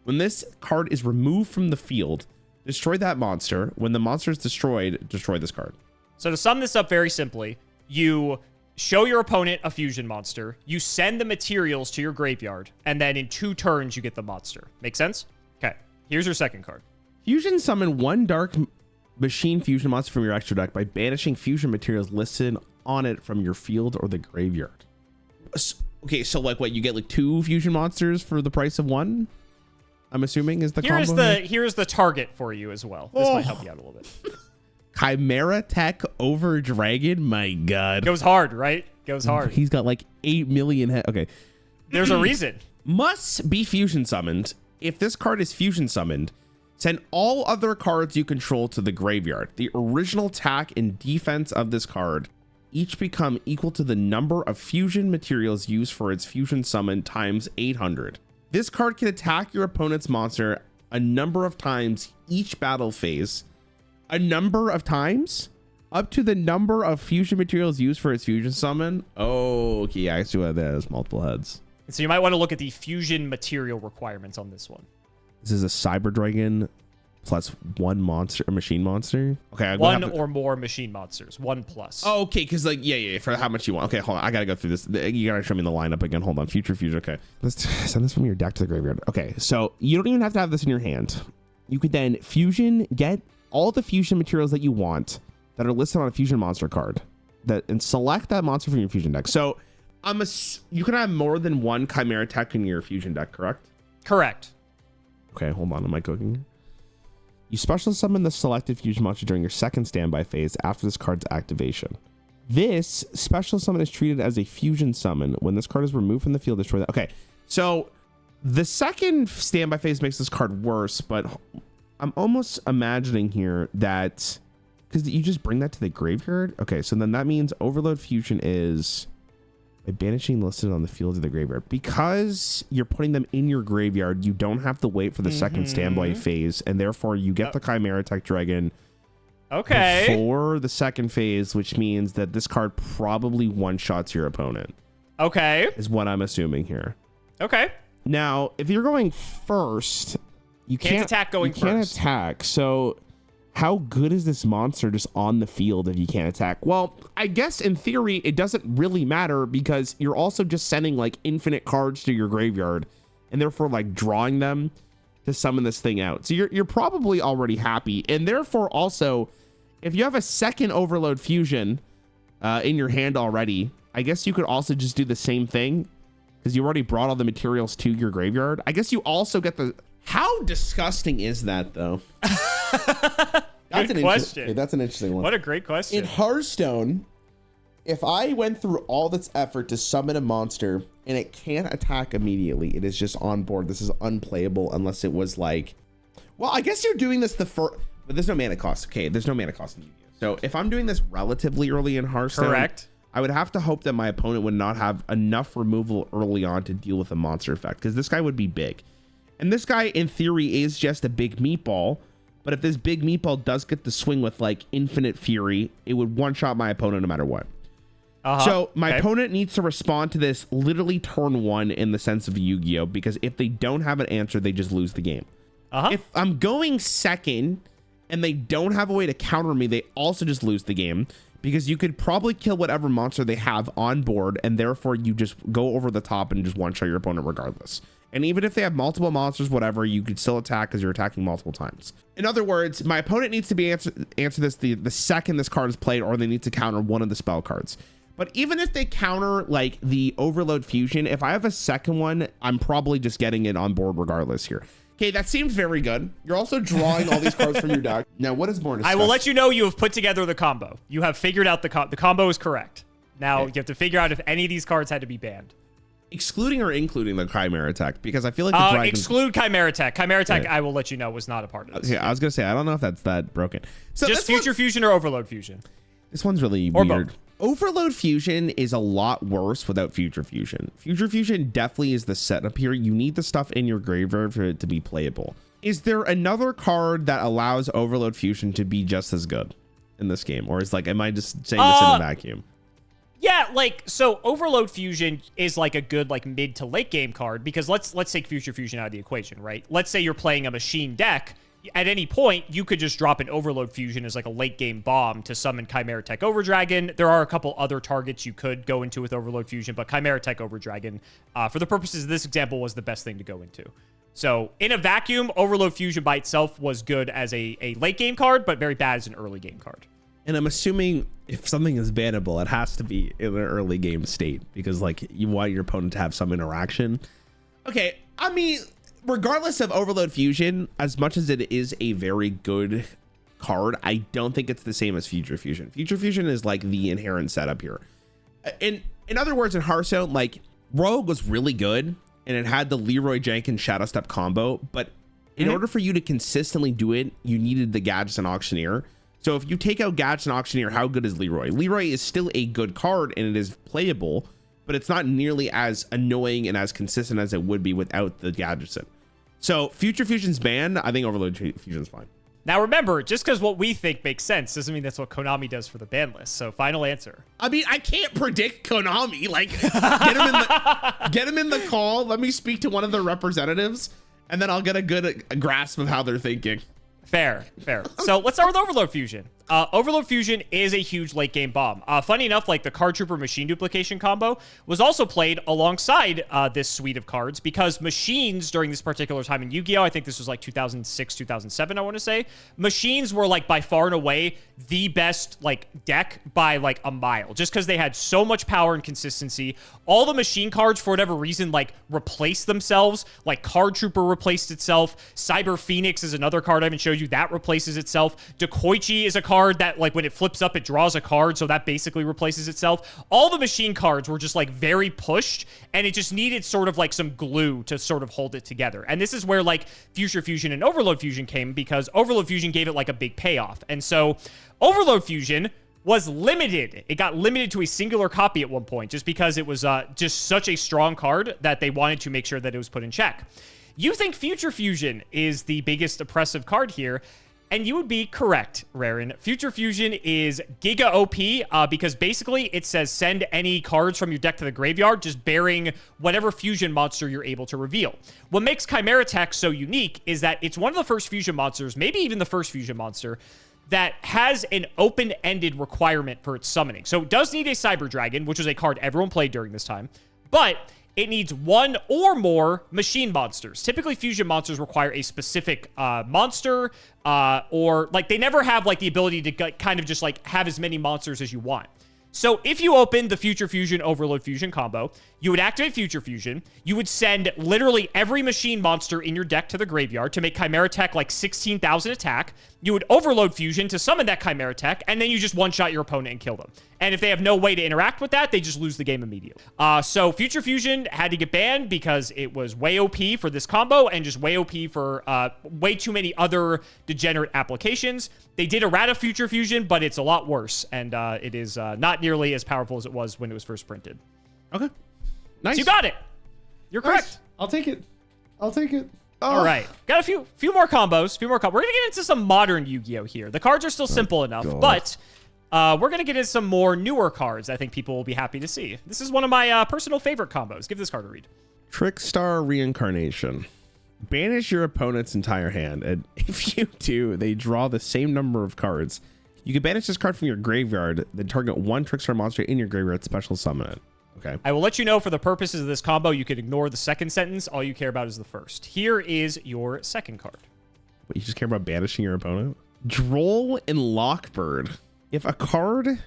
When this card is removed from the field, destroy that monster. When the monster is destroyed, destroy this card. So to sum this up very simply, you show your opponent a fusion monster, you send the materials to your graveyard, and then in 2 turns, you get the monster. Make sense? Okay, here's your second card. Fusion summon 1 dark machine fusion monster from your extra deck by banishing fusion materials listed on it from your field or the graveyard. Okay, so like what, you get like 2 fusion monsters for the price of 1? I'm assuming is the combo. Here's the target for you as well. This might help you out a little bit. Chimera Tech over Dragon. My God. Goes hard, right? Goes hard. He's got like 8 million head. Okay. There's a reason. Must be fusion summoned. If this card is fusion summoned, send all other cards you control to the graveyard. The original attack and defense of this card each become equal to the number of fusion materials used for its fusion summon times 800. This card can attack your opponent's monster a number of times each battle phase. A number of times? Up to the number of fusion materials used for its fusion summon? Oh, okay, I see what that is. Multiple heads. And so you might want to look at the fusion material requirements on this one. This is a Cyber Dragon plus one monster, a machine monster. Okay, one or more machine monsters. 1+. Oh, okay, because like yeah, for how much you want. Okay, hold on, I gotta go through this. You gotta show me the lineup again. Hold on, future. Okay, let's send this from your deck to the graveyard. Okay, so you don't even have to have this in your hand. You could then fusion, get all the fusion materials that you want that are listed on a fusion monster card, and select that monster from your fusion deck. So you can have more than one Chimera Tech in your fusion deck, correct? Correct. Okay, hold on, am I cooking? You special summon the selected fusion monster during your second standby phase after this card's activation. This special summon is treated as a fusion summon. When this card is removed from the field, destroy that. Okay, so the second standby phase makes this card worse, but I'm almost imagining here that because you just bring that to the graveyard. Okay, so then that means Overload Fusion is by banishing listed on the field of the graveyard. Because you're putting them in your graveyard, you don't have to wait for the second standby phase, and therefore you get the Chimera Tech Dragon before the second phase, which means that this card probably one-shots your opponent. Okay. Is what I'm assuming here. Okay. Now, if you're going first, you can't attack going first. You can't attack, so how good is this monster just on the field if you can't attack? Well, I guess in theory, it doesn't really matter because you're also just sending like infinite cards to your graveyard and therefore like drawing them to summon this thing out. So you're probably already happy. And therefore also, if you have a second Overload Fusion in your hand already, I guess you could also just do the same thing because you already brought all the materials to your graveyard. I guess you also get the... How disgusting is that though? That's an question. That's an interesting one. What a great question. In Hearthstone, if I went through all this effort to summon a monster and it can't attack immediately, it is just on board. This is unplayable unless it was like, well, I guess you're doing this the first, but there's no mana cost. Okay, there's no mana cost in Yu-Gi-Oh. So if I'm doing this relatively early in Hearthstone, correct, I would have to hope that my opponent would not have enough removal early on to deal with a monster effect because this guy would be big. And this guy, in theory, is just a big meatball. But if this big meatball does get the swing with like infinite fury, it would one-shot my opponent no matter what. So my opponent needs to respond to this literally turn one in the sense of Yu-Gi-Oh! Because if they don't have an answer, they just lose the game. If I'm going second and they don't have a way to counter me, they also just lose the game. Because you could probably kill whatever monster they have on board, and therefore you just go over the top and just one-shot your opponent regardless. And even if they have multiple monsters, whatever, you could still attack because you're attacking multiple times. In other words, my opponent needs to be answer this the second this card is played, or they need to counter one of the spell cards. But even if they counter like the Overload Fusion, if I have a second one, I'm probably just getting it on board regardless here. Okay, that seems very good. You're also drawing all these cards from your deck. Now, what is more disgusting? I will let you know you have put together the combo. You have figured out the combo is correct. Now you have to figure out if any of these cards had to be banned. Excluding or including the Chimera Tech, because I feel like the Dragon... Exclude Chimera Tech. Chimera Tech, I will let you know, was not a part of this. Okay, I was gonna say I don't know if that's that broken. So just Future Fusion or Overload Fusion. This one's really weird. Both. Overload Fusion is a lot worse without Future Fusion. Future Fusion definitely is the setup here. You need the stuff in your graveyard for it to be playable. Is there another card that allows Overload Fusion to be just as good in this game, or is like, am I just saying this in a vacuum? Yeah, like, so Overload Fusion is like a good like mid to late game card because let's take Future Fusion out of the equation, right? Let's say you're playing a machine deck. At any point, you could just drop an Overload Fusion as like a late game bomb to summon Chimera Tech Overdragon. There are a couple other targets you could go into with Overload Fusion, but Chimera Tech Overdragon, for the purposes of this example, was the best thing to go into. So in a vacuum, Overload Fusion by itself was good as a late game card, but very bad as an early game card. And I'm assuming if something is bannable, it has to be in an early game state because like you want your opponent to have some interaction. Okay, I mean, regardless of Overload Fusion, as much as it is a very good card, I don't think it's the same as Future Fusion. Future Fusion is like the inherent setup here. In other words, in Hearthstone, like Rogue was really good and it had the Leroy Jenkins Shadow Step combo, but in order for you to consistently do it, you needed the Gadgets and Auctioneer. So if you take out Gadgets and Auctioneer, how good is Leroy? Leroy is still a good card and it is playable, but it's not nearly as annoying and as consistent as it would be without the Gadgetson. So Future Fusion's banned. I think Overload Fusion's fine. Now remember, just because what we think makes sense doesn't mean that's what Konami does for the ban list. So final answer. I mean, I can't predict Konami. Like, get him in the call. Let me speak to one of their representatives, and then I'll get a good grasp of how they're thinking. Fair. So let's start with Overload Fusion. Overload Fusion is a huge late game bomb. Funny enough, like the Card Trooper Machine Duplication combo was also played alongside this suite of cards because machines during this particular time in Yu-Gi-Oh! I think this was like 2006, 2007, I want to say. Machines were like by far and away the best like deck by like a mile, just because they had so much power and consistency. All the machine cards, for whatever reason, like replaced themselves. Like Card Trooper replaced itself. Cyber Phoenix is another card I haven't showed you that replaces itself. Dekoichi is a card that like when it flips up, it draws a card, so that basically replaces itself. All the machine cards were just like very pushed, and it just needed sort of like some glue to sort of hold it together. And this is where like Future Fusion and Overload Fusion came, because Overload Fusion gave it like a big payoff. And so Overload Fusion was limited. It got limited to a singular copy at one point just because it was just such a strong card that they wanted to make sure that it was put in check. You think Future Fusion is the biggest oppressive card here, and you would be correct, Rarin. Future Fusion is Giga OP because basically it says send any cards from your deck to the graveyard, just bearing whatever fusion monster you're able to reveal. What makes Chimera Tech so unique is that it's one of the first fusion monsters, maybe even the first fusion monster, that has an open-ended requirement for its summoning. So it does need a Cyber Dragon, which is a card everyone played during this time, but it needs one or more machine monsters. Typically, fusion monsters require a specific monster, or like they never have like the ability to kind of just like have as many monsters as you want. So if you open the Future Fusion Overload Fusion combo, you would activate Future Fusion. You would send literally every machine monster in your deck to the graveyard to make Chimera Tech like 16,000 attack. You would Overload Fusion to summon that Chimera Tech, and then you just one-shot your opponent and kill them. And if they have no way to interact with that, they just lose the game immediately. So Future Fusion had to get banned because it was way OP for this combo and just way OP for way too many other degenerate applications. They did errata Future Fusion, but it's a lot worse, and it is not nearly as powerful as it was when it was first printed. Okay. Nice. So you got it. You're correct. I'll take it. I'll take it. Oh. All right. Got a few more combos. We're going to get into some modern Yu-Gi-Oh! Here. The cards are still simple enough, but we're going to get into some more newer cards I think people will be happy to see. This is one of my personal favorite combos. Give this card a read. Trickstar Reincarnation. Banish your opponent's entire hand, and if you do, they draw the same number of cards. You can banish this card from your graveyard, then target one Trickstar monster in your graveyard, special summon it. Okay. I will let you know for the purposes of this combo, you can ignore the second sentence. All you care about is the first. Here is your second card. What, you just care about banishing your opponent? Droll and Lockbird. If a card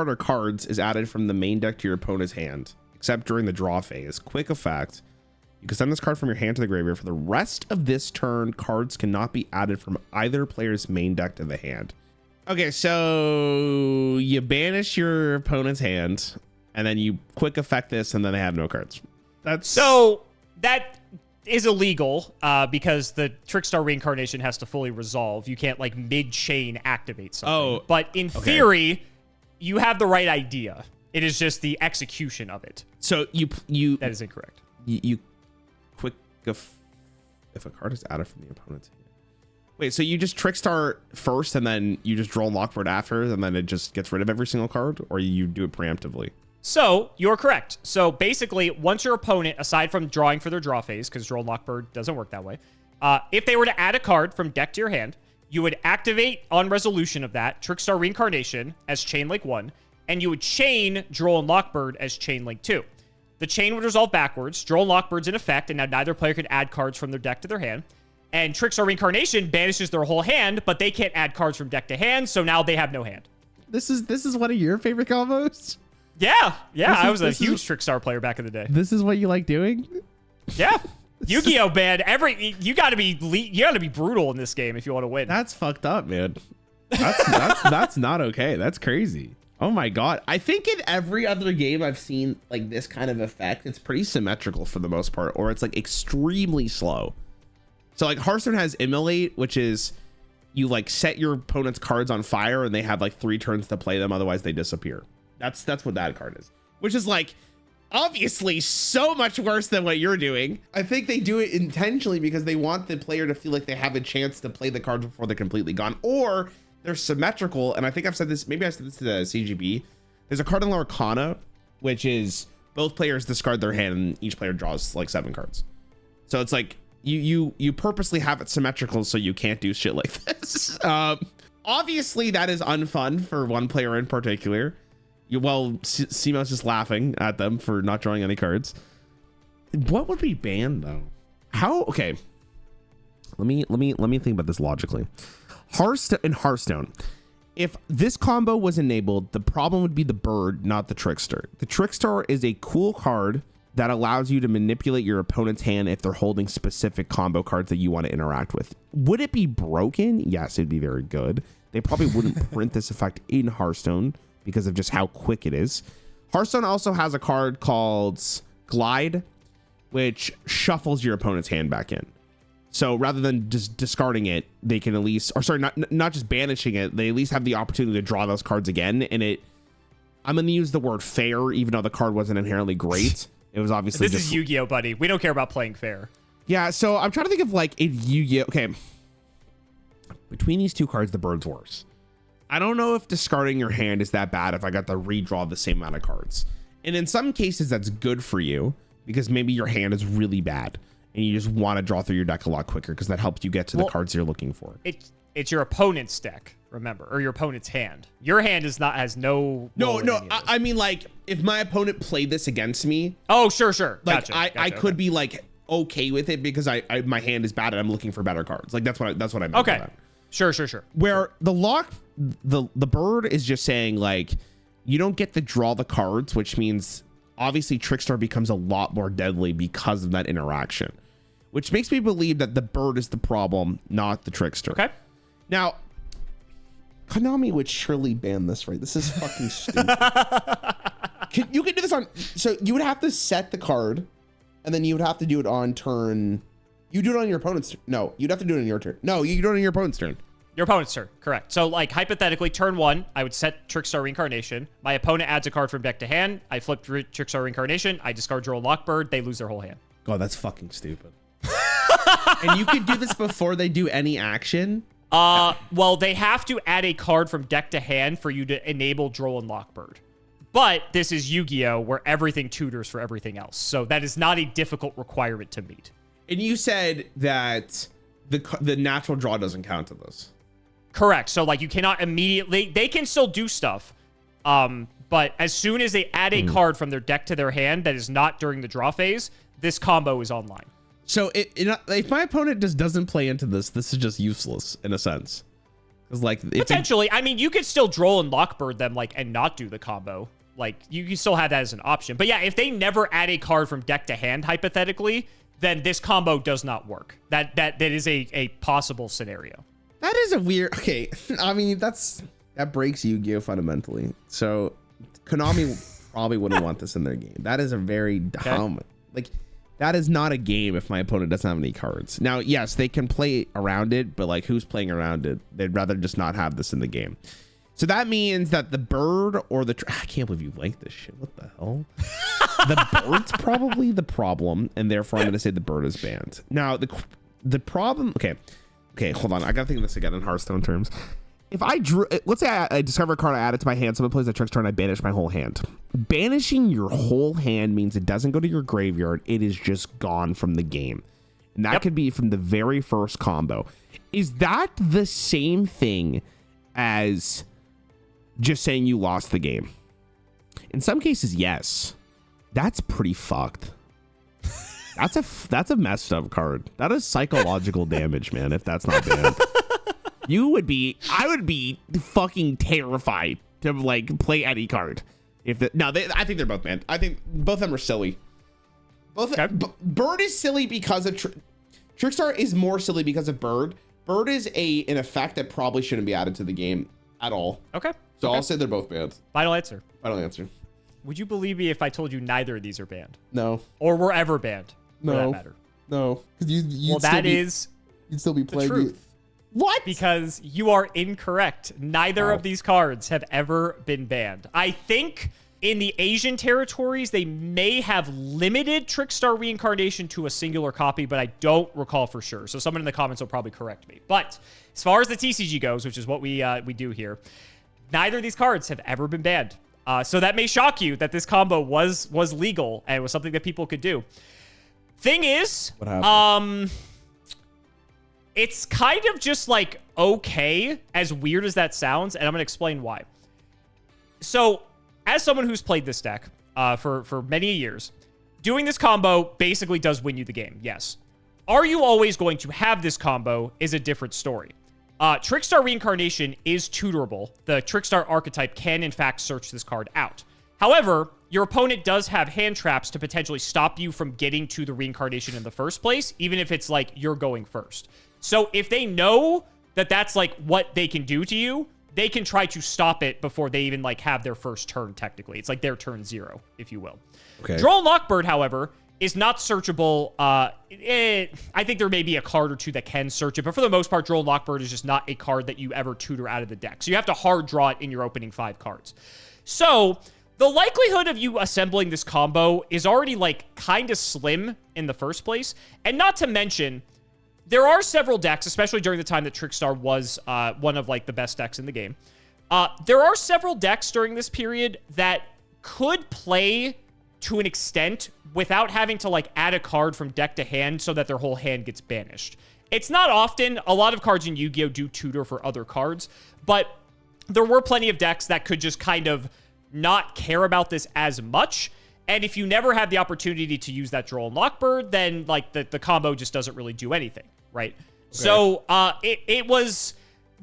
or cards is added from the main deck to your opponent's hand, except during the draw phase, quick effect, you can send this card from your hand to the graveyard. For the rest of this turn, cards cannot be added from either player's main deck to the hand. Okay, so you banish your opponent's hand, and then you quick effect this, and then they have no cards. So that is illegal because the Trickstar Reincarnation has to fully resolve. You can't like mid-chain activate something. Oh, but in theory, you have the right idea. It is just the execution of it. So that is incorrect. You quick if a card is added from the opponent's hand. Wait, so you just Trickstar first, and then you just draw Lockbird after, and then it just gets rid of every single card, or you do it preemptively? So you're correct. So basically, once your opponent, aside from drawing for their draw phase, because draw Lockbird doesn't work that way, if they were to add a card from deck to your hand, you would activate on resolution of that Trickstar Reincarnation as Chain Link 1, and you would chain Droll and Lockbird as Chain Link 2. The chain would resolve backwards. Droll and Lockbird's in effect, and now neither player can add cards from their deck to their hand. And Trickstar Reincarnation banishes their whole hand, but they can't add cards from deck to hand, so now they have no hand. This is one of your favorite combos? Yeah. I was a huge Trickstar player back in the day. This is what you like doing? Yeah. Yu-Gi-Oh, man. You gotta be brutal in this game if you want to win. That's fucked up, man. That's not okay. That's crazy. Oh my god. I think in every other game I've seen like this kind of effect, it's pretty symmetrical for the most part, or it's like extremely slow. So like Hearthstone has Immolate, which is you like set your opponent's cards on fire and they have like 3 turns to play them, otherwise they disappear. That's what that card is. Which is like obviously so much worse than what you're doing. I think they do it intentionally because they want the player to feel like they have a chance to play the cards before they're completely gone, or they're symmetrical. And I think I've said this, maybe I said this to the CGB. There's a card in Arcana, which is both players discard their hand and each player draws like 7 cards. So it's like you purposely have it symmetrical so you can't do shit like this. Obviously that is unfun for one player in particular. Simo's just laughing at them for not drawing any cards. What would be banned though? How? Okay. Let me think about this logically. Hearthstone. If this combo was enabled, the problem would be the bird, not the trickster. The trickster is a cool card that allows you to manipulate your opponent's hand if they're holding specific combo cards that you want to interact with. Would it be broken? Yes, it'd be very good. They probably wouldn't print this effect in Hearthstone because of just how quick it is. Hearthstone also has a card called Glide, which shuffles your opponent's hand back in. So rather than just discarding it, they can at least, or sorry, not just banishing it, they at least have the opportunity to draw those cards again. And I'm going to use the word fair, even though the card wasn't inherently great. It was obviously this is Yu-Gi-Oh, buddy. We don't care about playing fair. Yeah, so I'm trying to think of like if Yu-Gi-Oh. Okay, between these two cards, the bird's worse. I don't know if discarding your hand is that bad if I got to redraw the same amount of cards. And in some cases, that's good for you because maybe your hand is really bad and you just want to draw through your deck a lot quicker because that helps you get to the cards you're looking for. It's your opponent's deck, remember, or your opponent's hand. Your hand has no. I mean, like if my opponent played this against me. Oh, sure. Like gotcha. I could be like okay with it because my hand is bad and I'm looking for better cards. Like that's what I meant. Okay. By that. Sure. Where the bird is just saying like you don't get to draw the cards, which means obviously Trickstar becomes a lot more deadly because of that interaction, which makes me believe that the bird is the problem, not the Trickster. Okay. Now, Konami would surely ban this, right? This is fucking stupid. You can do this on, so you would have to set the card and then you would have to do it on turn. You do it on your opponent's turn. No, you'd have to do it on your turn. No, you do it on your opponent's turn. Your opponent's turn, correct. So like hypothetically, turn 1, I would set Trickstar Reincarnation. My opponent adds a card from deck to hand. I flip Trickstar Reincarnation. I discard Droll Lockbird. They lose their whole hand. God, that's fucking stupid. And you could do this before they do any action? Well, they have to add a card from deck to hand for you to enable Droll and Lockbird. But this is Yu-Gi-Oh, where everything tutors for everything else. So that is not a difficult requirement to meet. And you said that the natural draw doesn't count to this. Correct. So like you cannot immediately, they can still do stuff. But as soon as they add a card from their deck to their hand that is not during the draw phase, this combo is online. So if my opponent just doesn't play into this is just useless in a sense. Because like potentially, I mean, you could still Droll and Lockbird them like and not do the combo. Like you can still have that as an option. But yeah, if they never add a card from deck to hand, hypothetically, then this combo does not work. That is a possible scenario. That is a weird. Okay, I mean that breaks Yu-Gi-Oh fundamentally. So Konami probably wouldn't want this in their game. That is a very dumb. Like that is not a game if my opponent doesn't have any cards. Now, yes, they can play around it, but like who's playing around it? They'd rather just not have this in the game. So that means that the bird or the I can't believe you like this shit. What the hell? The bird's probably the problem, and therefore I'm going to say the bird is banned. Now the problem. Okay, hold on. I gotta think of this again in Hearthstone terms. If I drew, let's say I discover a card, I add it to my hand, someone plays a Trickster and I banish my whole hand. Banishing your whole hand means it doesn't go to your graveyard. It is just gone from the game. And that could be from the very first combo. Is that the same thing as just saying you lost the game? In some cases, yes. That's pretty fucked. That's a messed up card. That is psychological damage, man, if that's not banned. I would be fucking terrified to like play any card. I think they're both banned. I think both of them are silly. Bird is silly because of Trickstar is more silly because of Bird. Bird is an effect that probably shouldn't be added to the game at all. Okay. So I'll say they're both banned. Final answer. Final answer. Would you believe me if I told you neither of these are banned? No. Or were ever banned? No. For that matter. No. Because you'd still be playing the truth. What? Because you are incorrect. Neither of these cards have ever been banned. I think in the Asian territories, they may have limited Trickstar Reincarnation to a singular copy, but I don't recall for sure. So someone in the comments will probably correct me. But as far as the TCG goes, which is what we do here, neither of these cards have ever been banned. So that may shock you that this combo was legal and it was something that people could do. Thing is, what happened? It's kind of just like okay, as weird as that sounds, and I'm gonna explain why. So, as someone who's played this deck for many years, doing this combo basically does win you the game. Yes. Are you always going to have this combo is a different story. Trickstar Reincarnation is tutorable. The Trickstar archetype can, in fact, search this card out. However, your opponent does have hand traps to potentially stop you from getting to the Reincarnation in the first place, even if it's like you're going first. So if they know that that's like what they can do to you, they can try to stop it before they even like have their first turn, technically. It's like their turn 0, if you will. Okay. Droll Lockbird, however, is not searchable. I think there may be a card or two that can search it, but for the most part, Droll Lockbird is just not a card that you ever tutor out of the deck. So you have to hard draw it in your opening 5 cards. So the likelihood of you assembling this combo is already like kind of slim in the first place. And not to mention, there are several decks, especially during the time that Trickstar was one of like the best decks in the game. There are several decks during this period that could play to an extent without having to like add a card from deck to hand so that their whole hand gets banished. It's not often. A lot of cards in Yu-Gi-Oh! Do tutor for other cards, but there were plenty of decks that could just kind of not care about this as much. And if you never had the opportunity to use that Droll and Lockbird, then like the combo just doesn't really do anything, right? Okay. So it was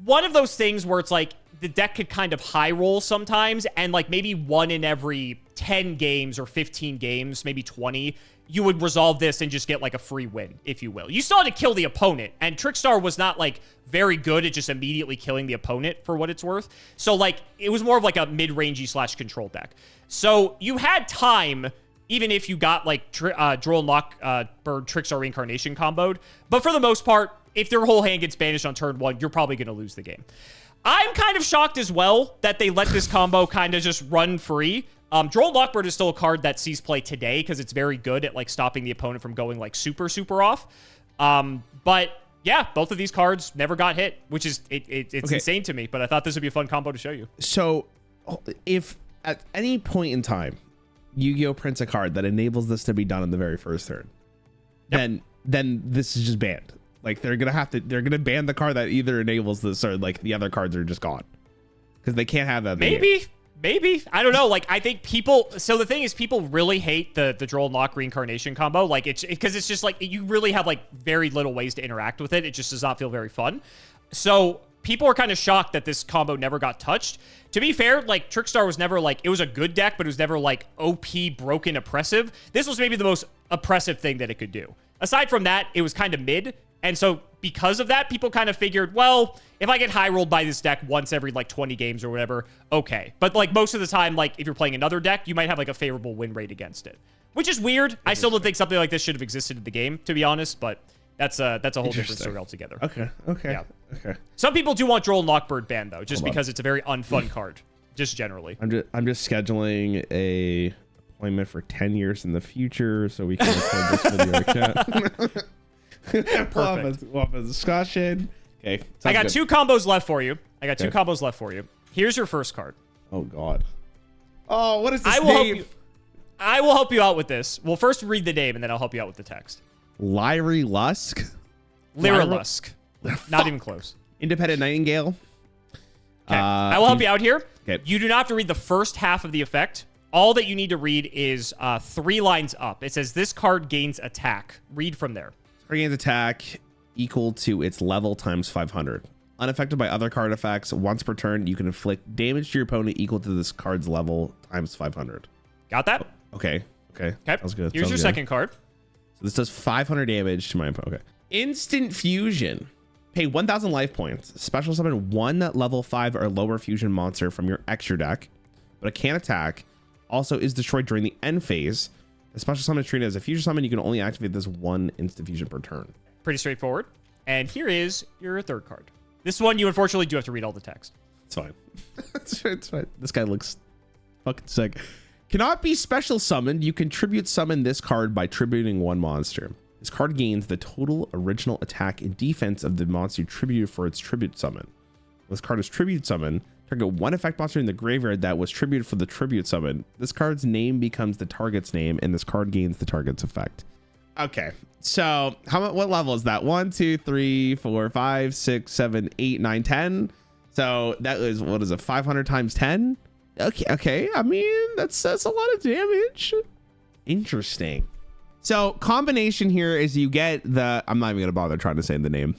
one of those things where it's like the deck could kind of high roll sometimes, and like maybe 1 in every 10 games or 15 games, maybe 20, you would resolve this and just get like a free win, if you will. You still had to kill the opponent, and Trickstar was not like very good at just immediately killing the opponent for what it's worth. So like it was more of like a mid-rangey / control deck. So you had time, even if you got like Droll and Lockbird Trickstar Reincarnation comboed. But for the most part, if their whole hand gets banished on turn 1, you're probably going to lose the game. I'm kind of shocked as well that they let this combo kind of just run free. Droll Lockbird is still a card that sees play today because it's very good at like stopping the opponent from going like super off. But yeah, both of these cards never got hit, which is it's okay. Insane to me. But I thought this would be a fun combo to show you. So if at any point in time Yu-Gi-Oh! Prints a card that enables this to be done in the very first turn, then this is just banned. Like they're gonna ban the card that either enables this or like the other cards are just gone because they can't have that. Maybe I don't know. Like I think people. So the thing is, people really hate the Droll and Lock Reincarnation combo. Like it's because it's just like you really have like very little ways to interact with it. It just does not feel very fun. So people are kind of shocked that this combo never got touched. To be fair, like Trickstar was never like, it was a good deck, but it was never like OP, broken, oppressive. This was maybe the most oppressive thing that it could do. Aside from that, it was kind of mid. And so because of that, people kind of figured, well, if I get high rolled by this deck once every like 20 games or whatever, okay. But like most of the time, like if you're playing another deck, you might have like a favorable win rate against it, which is weird. I still don't think something like this should have existed in the game, to be honest, but that's a whole different story altogether. Okay. Yeah. Okay. Some people do want Droll and Lockbird banned though, just because it's a very unfun card, just generally. I'm just scheduling a appointment for 10 years in the future so we can record this video chat. Perfect. We'll have a discussion. Okay. I got 2 combos left for you. Here's your first card. Oh God. Oh, what is this name? I will help you out with this. Well, first read the name and then I'll help you out with the text. Lyra Lusk. Not even close. Independent Nightingale. Okay. I will help you out here. Okay. You do not have to read the first half of the effect. All that you need to read is 3 lines up. It says this card gains attack. Read from there. Gains attack equal to its level times 500. Unaffected by other card effects, once per turn, you can inflict damage to your opponent equal to this card's level times 500. Got that? Okay. That was good. Here's your second card. So this does 500 damage to my opponent. Okay. Instant Fusion. Pay 1,000 life points. Special summon 1 level 5 or lower fusion monster from your extra deck, but it can't attack. Also is destroyed during the end phase. A special summon is treated as a fusion summon. You can only activate this 1 instant fusion per turn. Pretty straightforward. And here is your third card. This one, you unfortunately do have to read all the text. It's fine. It's fine. This guy looks fucking sick. Cannot be special summoned. You can tribute summon this card by tributing one monster. This card gains the total original attack and defense of the monster tributed for its tribute summon. When this card is tribute summon, target one effect monster in the graveyard that was tributed for the tribute summon. This card's name becomes the target's name, and this card gains the target's effect. Okay, so what level is that? 1, 2, 3, 4, 5, 6, 7, 8, 9, 10. So that is, what is it, 500 times 10? Okay. I mean, that's a lot of damage. Interesting. So combination here is you get the, I'm not even gonna bother trying to say the name.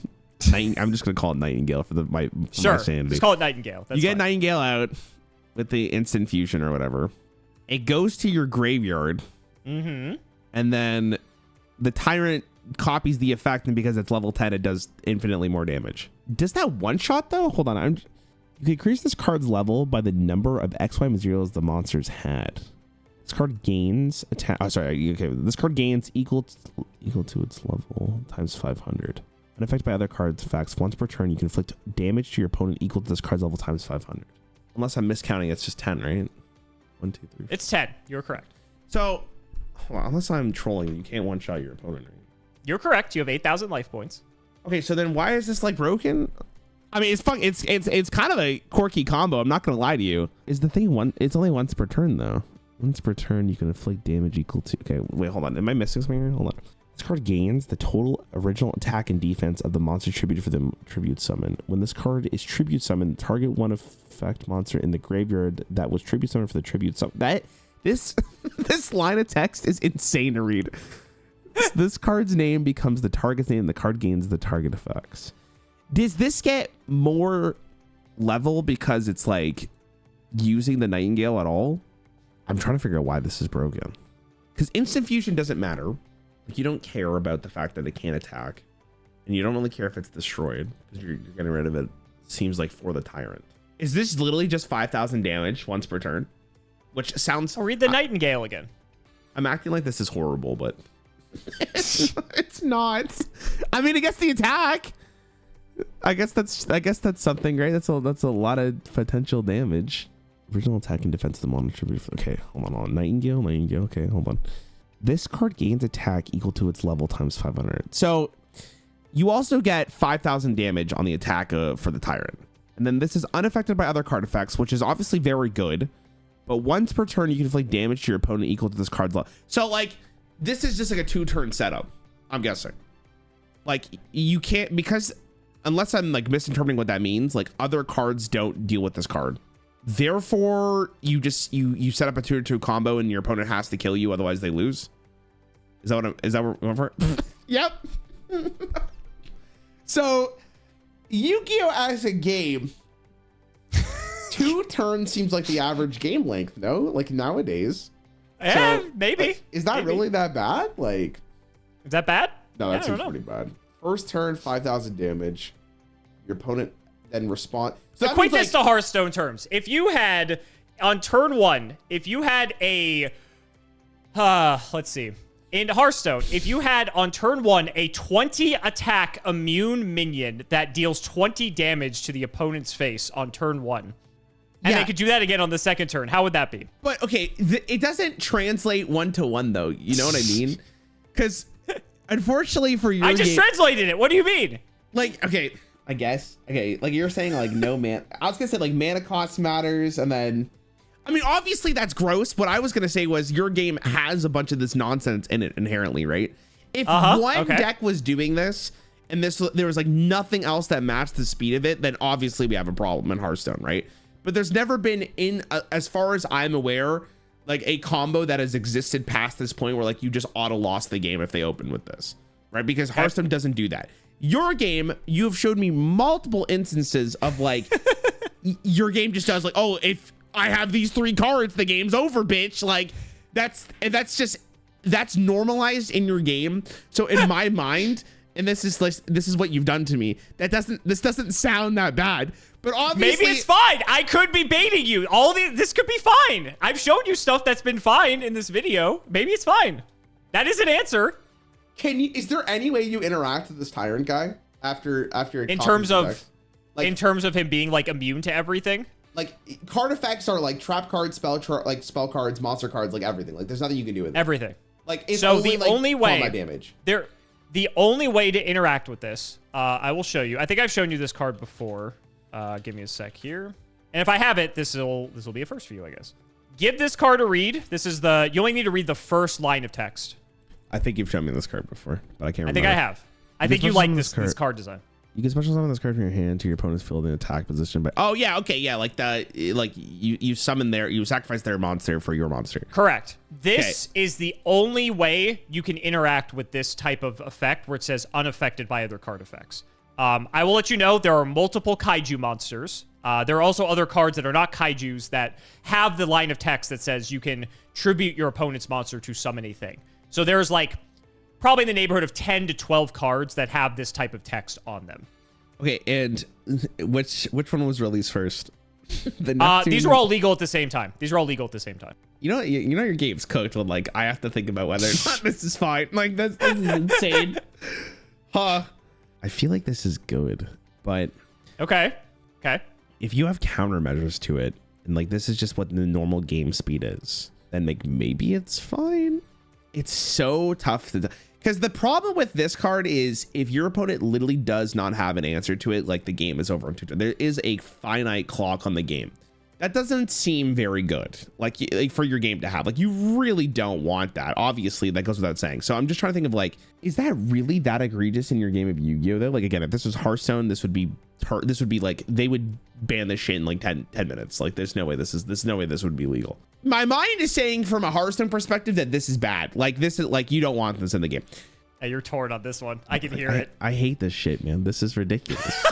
I'm just gonna call it Nightingale for my sanity. Just call it Nightingale. That's you get fine. Nightingale out with the instant fusion or whatever. It goes to your graveyard, and then the tyrant copies the effect, and because it's level 10, it does infinitely more damage. Does that one shot though? Hold on, you can increase this card's level by the number of XY materials the monsters had. This card gains attack. Oh, sorry. Okay, this card gains equal to its level times 500. An effect by other cards effects. Once per turn, you can inflict damage to your opponent equal to this card's level times 500. Unless I'm miscounting, it's just 10, right? 1, 2, 3. It's 10. You're correct. So, well, unless I'm trolling, you can't one-shot your opponent, right? You're correct. You have 8,000 life points. Okay, so then why is this like broken? I mean, it's fun. It's kind of a quirky combo. I'm not gonna lie to you. Is the thing one? It's only once per turn though. Once per turn, you can inflict damage equal to. Okay, wait, hold on. Am I missing something here? Hold on. This card gains the total original attack and defense of the monster tributed for the tribute summon. When this card is tribute summoned, target one effect monster in the graveyard that was tribute summoned for the tribute summon. This line of text is insane to read. This card's name becomes the target's name, and the card gains the target effects. Does this get more level because it's like using the Nightingale at all? I'm trying to figure out why this is broken. Because instant fusion doesn't matter. Like, you don't care about the fact that it can't attack, and you don't really care if it's destroyed because you're getting rid of it. Seems like for the tyrant. Is this literally just 5,000 damage once per turn? Which sounds. I'll read the Nightingale again. I'm acting like this is horrible, but it's not. I mean, against the attack. I guess that's something, right? That's a lot of potential damage. Original attack and defense of the monster. Okay, hold on. Nightingale. Okay, hold on. This card gains attack equal to its level times 500. So you also get 5,000 damage on the attack for the tyrant. And then this is unaffected by other card effects, which is obviously very good. But once per turn, you can inflict damage to your opponent equal to this card's level. So like, this is just like a 2-turn setup, I'm guessing. Like, you can't, because unless I'm like misinterpreting what that means, like other cards don't deal with this card. Therefore, you set up a 2-2 combo and your opponent has to kill you, otherwise they lose. Is that what I'm for? Yep. So, Yu-Gi-Oh! As a game, 2 turns seems like the average game length, no? Like nowadays. Yeah, So, maybe. like, is that really that bad? Like, Is that bad? no, that I seems don't know. pretty bad. First turn, 5,000 damage. Your opponent then respond. So that Equate means, this to Hearthstone terms. If you had, on turn 1, if you had a, let's see. In Hearthstone, if you had on turn 1 a 20 attack immune minion that deals 20 damage to the opponent's face on turn 1, and they could do that again on the second turn, how would that be? But okay, it doesn't translate 1-to-1 though. You know what I mean? Because unfortunately for your I just game, translated it. What do you mean? like, okay, I guess. Okay, like you're saying like no man. I was gonna say like mana cost matters, and then I mean obviously that's gross. What I was gonna say was your game has a bunch of this nonsense in it inherently, right? If one deck was doing this and there was like nothing else that matched the speed of it, then obviously we have a problem in Hearthstone, right? But there's never been as far as I'm aware, like a combo that has existed past this point where like you just auto lost the game if they open with this, right? Because Hearthstone doesn't do that. Your game, you have showed me multiple instances of like your game just does like, oh, if I have these 3 cards, the game's over, bitch. Like that's normalized in your game. So in my mind, and this is what you've done to me. This doesn't sound that bad. But obviously, maybe it's fine. I could be baiting you. This could be fine. I've shown you stuff that's been fine in this video. Maybe it's fine. That is an answer. Is there any way you interact with this tyrant guy after in terms of him being like immune to everything? like card effects are like trap cards, spell cards, monster cards, like everything. Like there's nothing you can do with it. Everything. Like it's so only, the only way combat damage. The only way to interact with this, I will show you. I think I've shown you this card before. Give me a sec here. And if I have it, this will be a first for you, I guess. Give this card a read. This is you only need to read the first line of text. I think you've shown me this card before, but I can't remember. I think I have. I think you like this card design. You can special summon this card from your hand to your opponent's field in attack position. But oh yeah, okay, yeah, like you summon you sacrifice their monster for your monster. Correct. This is the only way you can interact with this type of effect where it says unaffected by other card effects. I will let you know there are multiple kaiju monsters. There are also other cards that are not kaijus that have the line of text that says you can tribute your opponent's monster to summon a thing. So there's like probably in the neighborhood of 10 to 12 cards that have this type of text on them. Okay, and which one was released first? These were all legal at the same time. You know your game's cooked when like I have to think about whether or not this is fine. Like this is insane. Huh. I feel like this is good, but okay. If you have countermeasures to it, and like this is just what the normal game speed is, then like maybe it's fine. It's so tough to, because the problem with this card is if your opponent literally does not have an answer to it, like the game is over in 2 turns. There is a finite clock on the game. That doesn't seem very good, like for your game to have. Like you really don't want that. Obviously, that goes without saying. So I'm just trying to think of like, is that really that egregious in your game of Yu-Gi-Oh? Though, like again, if this was Hearthstone, this would be like they would ban this shit in like 10 minutes. Like there's no way this would be legal. My mind is saying from a Hearthstone perspective that this is bad. Like this is like you don't want this in the game. Hey, you're torn on this one. I can hear it. I hate this shit, man. This is ridiculous.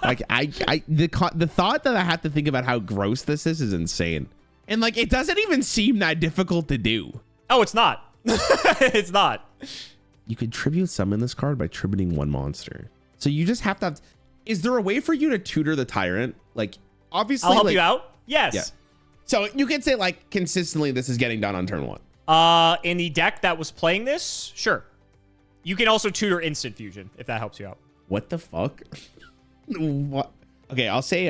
Like the thought that I have to think about how gross this is insane. And like it doesn't even seem that difficult to do. Oh, it's not. It's not. You could tribute summon this card by tributing one monster. So you just have to have, is there a way for you to tutor the tyrant? Like obviously I'll help you out. Yes. Yeah. So you can say like consistently this is getting done on turn 1. In the deck that was playing this, sure. You can also tutor instant fusion if that helps you out. What the fuck? What? Okay, I'll say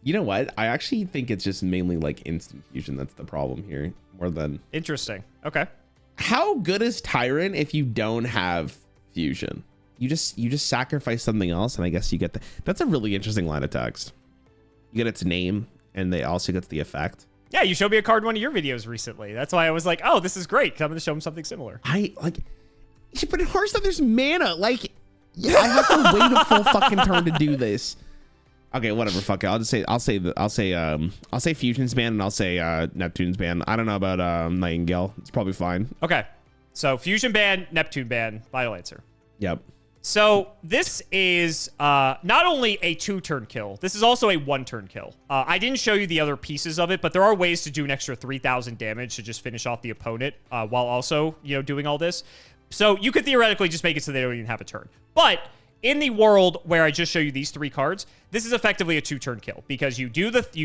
you know what? I actually think it's just mainly like instant fusion that's the problem here more than interesting. Okay. How good is Tyrant if you don't have fusion? You just sacrifice something else and I guess you get that's a really interesting line of text. You get its name and they also gets the effect. Yeah, you showed me a card in one of your videos recently. That's why I was like, oh, this is great. I'm going to show him something similar. But in Hearthstone, there's mana. Like, yeah, I have to wait a full fucking turn to do this. Okay, whatever. Fuck it. I'll say Fusion's ban and I'll say Neptune's ban. I don't know about Nightingale. It's probably fine. Okay, so Fusion ban, Neptune ban, final answer. Yep. So this is not only a 2-turn kill, this is also a 1-turn kill. I didn't show you the other pieces of it, but there are ways to do an extra 3,000 damage to just finish off the opponent while also, doing all this. So you could theoretically just make it so they don't even have a turn. But in the world where I just show you these 3 cards, this is effectively a 2-turn kill because you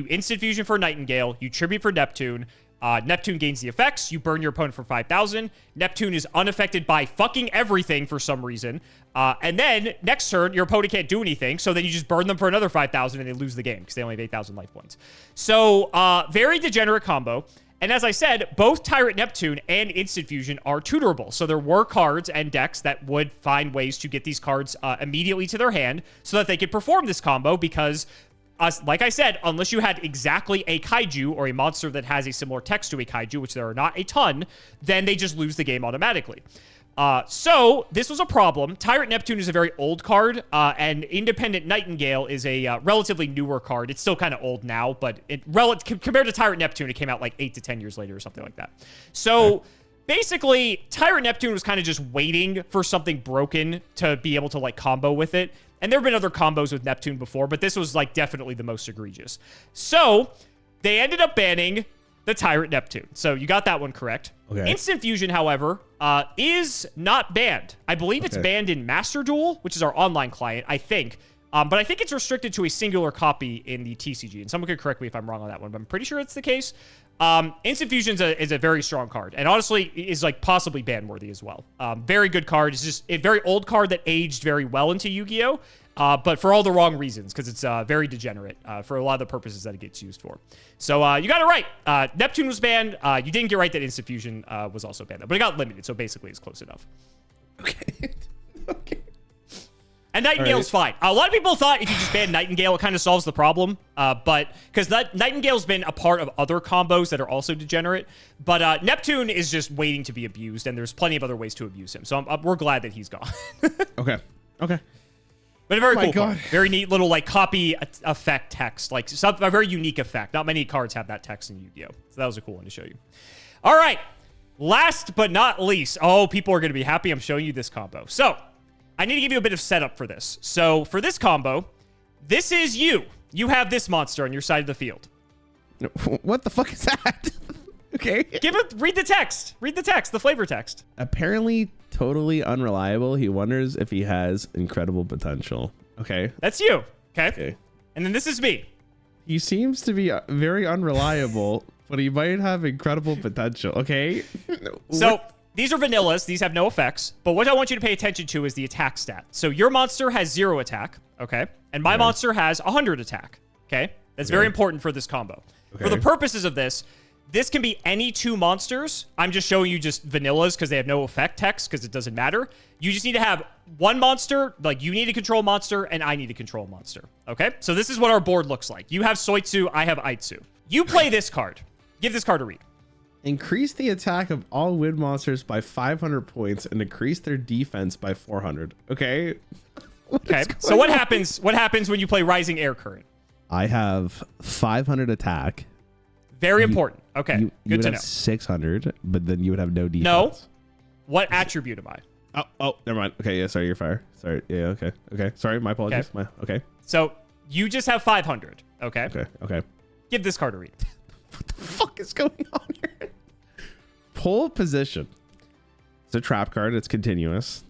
instant fusion for Nightingale, you tribute for Neptune. Neptune gains the effects. You burn your opponent for 5,000. Neptune is unaffected by fucking everything for some reason. And then next turn, your opponent can't do anything. So then you just burn them for another 5,000 and they lose the game because they only have 8,000 life points. So very degenerate combo. And as I said, both Tyrant Neptune and Instant Fusion are tutorable. So there were cards and decks that would find ways to get these cards immediately to their hand so that they could perform this combo because like I said, unless you had exactly a kaiju or a monster that has a similar text to a kaiju, which there are not a ton, then they just lose the game automatically. So this was a problem. Tyrant Neptune is a very old card, and Independent Nightingale is a relatively newer card. It's still kind of old now, but compared to Tyrant Neptune, it came out like 8 to 10 years later or something like that. So basically, Tyrant Neptune was kind of just waiting for something broken to be able to like combo with it. And there have been other combos with Neptune before, but this was like definitely the most egregious. So they ended up banning the Tyrant Neptune. So you got that one correct. Okay. Instant Fusion, however, is not banned. I believe it's banned in Master Duel, which is our online client, I think. But I think it's restricted to a singular copy in the TCG. And someone could correct me if I'm wrong on that one, but I'm pretty sure it's the case. Instant Fusion is a very strong card, and honestly is like possibly ban worthy as well. Very good card. It's just a very old card that aged very well into Yu-Gi-Oh! but for all the wrong reasons, because it's very degenerate for a lot of the purposes that it gets used for. So you got it right. Neptune was banned. You didn't get right that Instant Fusion was also banned, but it got limited, so basically it's close enough. Okay. Okay. And Nightingale's fine. A lot of people thought if you just ban Nightingale, it kind of solves the problem. But because Nightingale's been a part of other combos that are also degenerate. But Neptune is just waiting to be abused, and there's plenty of other ways to abuse him. So we're glad that he's gone. Okay. Okay. But a very cool card. Very neat little like copy effect text. Like a very unique effect. Not many cards have that text in Yu-Gi-Oh! So that was a cool one to show you. All right. Last but not least. Oh, people are going to be happy I'm showing you this combo. So I need to give you a bit of setup for this. So for this combo, this is you. You have this monster on your side of the field. What the fuck is that? Okay. Read the text. Read the text, the flavor text. Apparently totally unreliable. He wonders if he has incredible potential. Okay. That's you. Okay. And then this is me. He seems to be very unreliable, but he might have incredible potential. Okay. So these are vanillas. These have no effects. But what I want you to pay attention to is the attack stat. So your monster has 0 attack. Okay. And my monster has 100 attack. Okay. That's very important for this combo. For the purposes of this can be any 2 monsters. I'm just showing you just vanillas because they have no effect text because it doesn't matter. You just need to have one monster, like you need to control a monster and I need to control a monster. Okay? So this is what our board looks like. You have Soitsu, I have Aitsu. You play this card. Give this card a read. Increase the attack of all wind monsters by 500 points and increase their defense by 400. Okay? Okay. So what happens when you play Rising Air Current? I have 500 attack. Very important. Okay. Good to know. 600, but then you would have no defense. No. What attribute am I? Oh, never mind. Okay, yeah, sorry, you're fire. Sorry. Yeah, okay. Okay. Sorry, my apologies. Okay. So you just have 500. Okay. Okay. Give this card a read. What the fuck is going on here? Pole position. It's a trap card. It's continuous.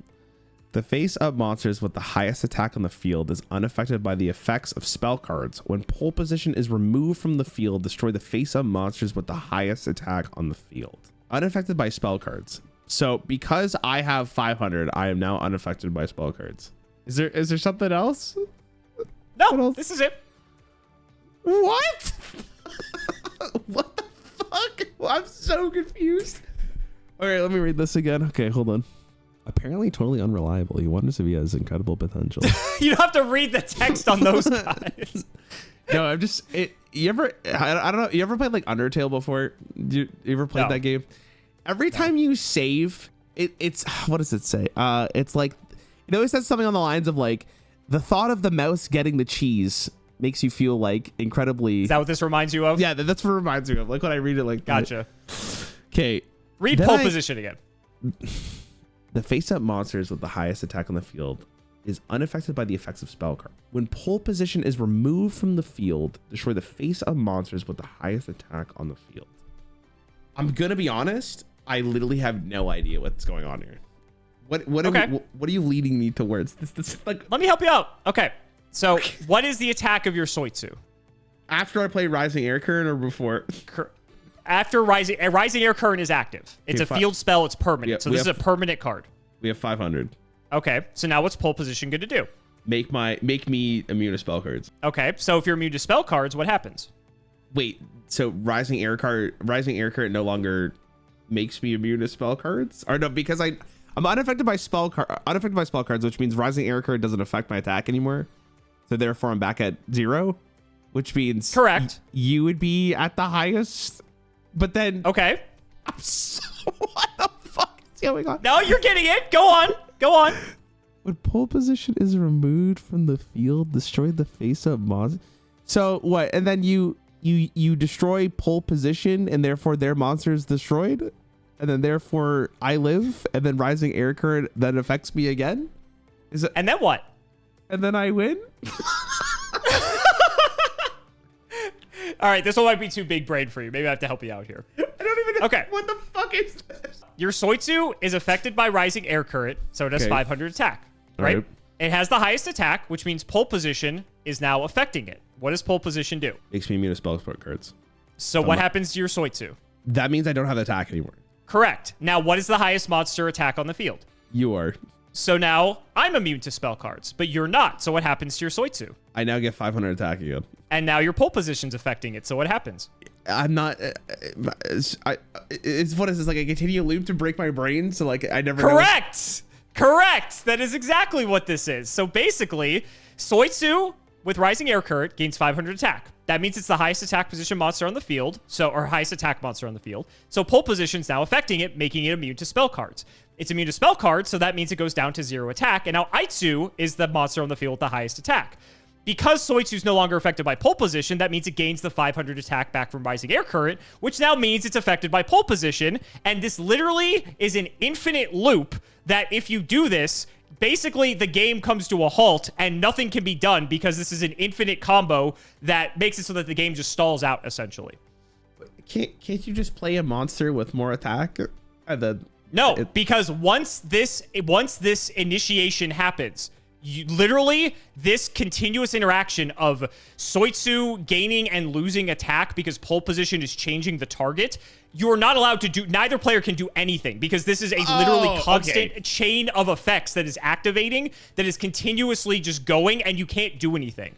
The face-up monsters with the highest attack on the field is unaffected by the effects of spell cards. When pole position is removed from the field, destroy the face-up monsters with the highest attack on the field. Unaffected by spell cards. So because I have 500, I am now unaffected by spell cards. Is there something else? No, this is it. What? What the fuck? I'm so confused. Okay, let me read this again. Okay, hold on. Apparently totally unreliable. He wonders if he has incredible potential. You don't have to read the text on those guys. No, I'm just you ever I don't know, you ever played like Undertale before? You ever played that game? Every time you save, it's what does it say? It's like it always says something on the lines of like the thought of the mouse getting the cheese makes you feel like incredibly. Is that what this reminds you of? Yeah, that's what it reminds me of. Like when I read it like gotcha. Okay. Read pole position again. The face-up monsters with the highest attack on the field is unaffected by the effects of spell card. When pole position is removed from the field, destroy the face-up monsters with the highest attack on the field. I'm gonna be honest. I literally have no idea what's going on here. What are you leading me towards? This like. Let me help you out. Okay. So what is the attack of your Soitsu? After I play Rising Air Current or before? After Rising Air Current is active. It's a field spell. It's permanent. Yeah, so this is a permanent card. We have 500. Okay. So now what's pole position going to do? Make me immune to spell cards. Okay. So if you're immune to spell cards, what happens? Wait. So Rising Air Current no longer makes me immune to spell cards? Or no, because I'm unaffected by spell cards, which means Rising Air Current doesn't affect my attack anymore. So therefore I'm back at 0, which means correct. You would be at the highest. But then okay. What the fuck is going on? No, you're getting it. Go on. When pole position is removed from the field, destroy the face-up monster. So what? And then you destroy pole position, and therefore their monster is destroyed, and then therefore I live, and then Rising Air Current then affects me again. Is it? And then what? And then I win. All right, this one might be too big brain for you. Maybe I have to help you out here. I don't even know. Okay. What the fuck is this? Your Soitsu is affected by Rising Air Current, so it has 500 attack, right? It has the highest attack, which means pole position is now affecting it. What does pole position do? Makes me immune to spell cards. So what happens to your Soitsu? That means I don't have attack anymore. Correct. Now, what is the highest monster attack on the field? You are. So now I'm immune to spell cards, but you're not. So what happens to your Soitsu? I now get 500 attack again. And now your pole position's affecting it. So what happens? I'm not. It's what is this, like a continual loop to break my brain? So like I never. Correct. Correct. That is exactly what this is. So basically, Soitsu with Rising Air Current gains 500 attack. That means it's the highest attack position monster on the field, or highest attack monster on the field. So pole position's now affecting it, making it immune to spell cards. It's immune to spell cards, so that means it goes down to 0 attack. And now Aitsu is the monster on the field with the highest attack. Because Soitsu's no longer affected by pole position, that means it gains the 500 attack back from Rising Air Current, which now means it's affected by pole position. And this literally is an infinite loop that if you do this, basically the game comes to a halt and nothing can be done because this is an infinite combo that makes it so that the game just stalls out, essentially. Can't you just play a monster with more attack? No, because once this initiation happens, literally this continuous interaction of Soitsu gaining and losing attack because pole position is changing the target, you're not allowed to do, neither player can do anything because this is a literally constant chain of effects that is activating, that is continuously just going, and you can't do anything.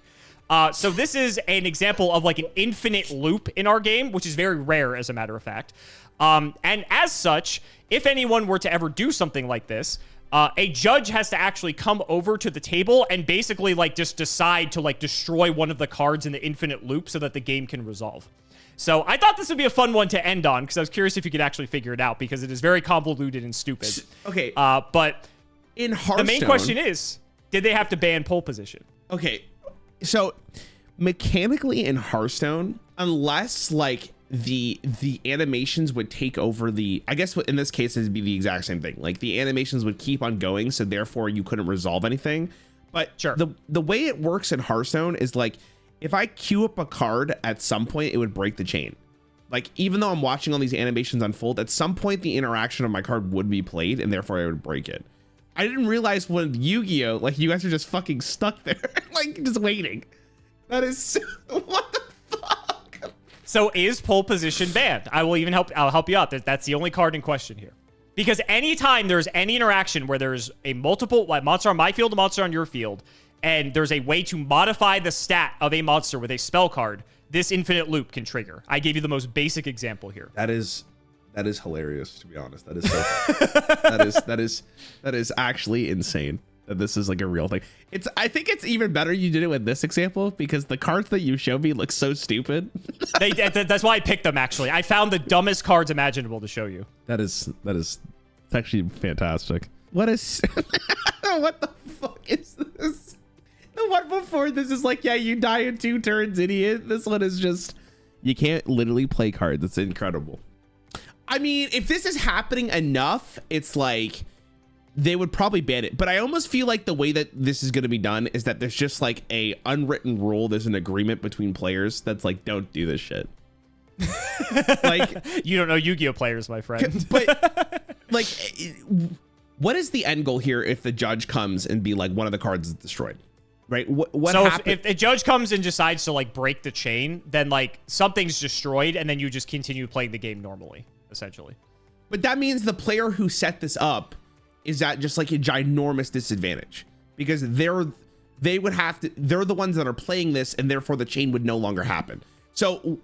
So this is an example of like an infinite loop in our game, which is very rare as a matter of fact. And as such, if anyone were to ever do something like this, a judge has to actually come over to the table and basically like just decide to like destroy one of the cards in the infinite loop so that the game can resolve. So I thought this would be a fun one to end on because I was curious if you could actually figure it out because it is very convoluted and stupid. Okay. But in Hearthstone, the main question is, did they have to ban pole position? Okay. So mechanically in Hearthstone, unless like the animations would take over I guess in this case it'd be the exact same thing. Like the animations would keep on going, so therefore you couldn't resolve anything. But sure, the way it works in Hearthstone is like if I queue up a card at some point, it would break the chain. Like even though I'm watching all these animations unfold, at some point the interaction of my card would be played, and therefore I would break it. I didn't realize when Yu-Gi-Oh, like you guys are just fucking stuck there, like just waiting. That is what the fuck. So is pole position banned? I'll help you out. That's the only card in question here. Because anytime there's any interaction where there's a multiple monster on my field, a monster on your field, and there's a way to modify the stat of a monster with a spell card, this infinite loop can trigger. I gave you the most basic example here. That is hilarious, to be honest. That is so that is actually insane that this is like a real thing. I think it's even better you did it with this example because the cards that you showed me look so stupid. That's why I picked them, actually. I found the dumbest cards imaginable to show you. It's actually fantastic. What the fuck is this? The one before this is like, yeah, you die in 2 turns, idiot. This one is just, you can't literally play cards. It's incredible. I mean, if this is happening enough, it's like they would probably ban it. But I almost feel like the way that this is going to be done is that there's just like a unwritten rule. There's an agreement between players that's like, don't do this shit. Like, you don't know Yu-Gi-Oh players, my friend. But like, what is the end goal here if the judge comes and be like, one of the cards is destroyed? Right? What so happens if a judge comes and decides to like break the chain, then like something's destroyed and then you just continue playing the game normally, essentially. But that means the player who set this up is at just like a ginormous disadvantage because they're the ones that are playing this, and therefore the chain would no longer happen. So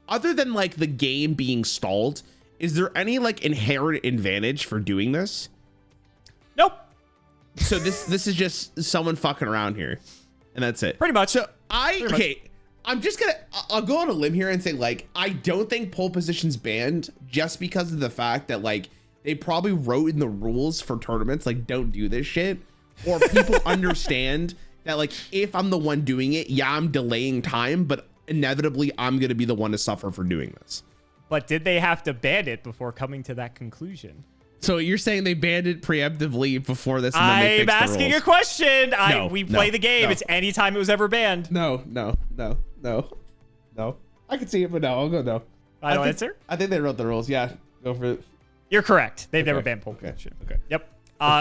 other than like the game being stalled, is there any like inherent advantage for doing this? Nope. So this is just someone fucking around here, and that's it. Pretty much. So I'll go on a limb here and say like I don't think pole position's banned just because of the fact that like they probably wrote in the rules for tournaments like don't do this shit, or people understand that like if I'm the one doing it, yeah, I'm delaying time, but inevitably I'm gonna be the one to suffer for doing this. But did they have to ban it before coming to that conclusion? So you're saying they banned it preemptively before this? And then they I'm fixed the asking rules. a question. We play the game. No. It's anytime it was ever banned. No. I can see it, but no, I'll go no. Final answer? I think they wrote the rules. Yeah, go for it. You're correct. They've never banned pole position. Okay. Yep.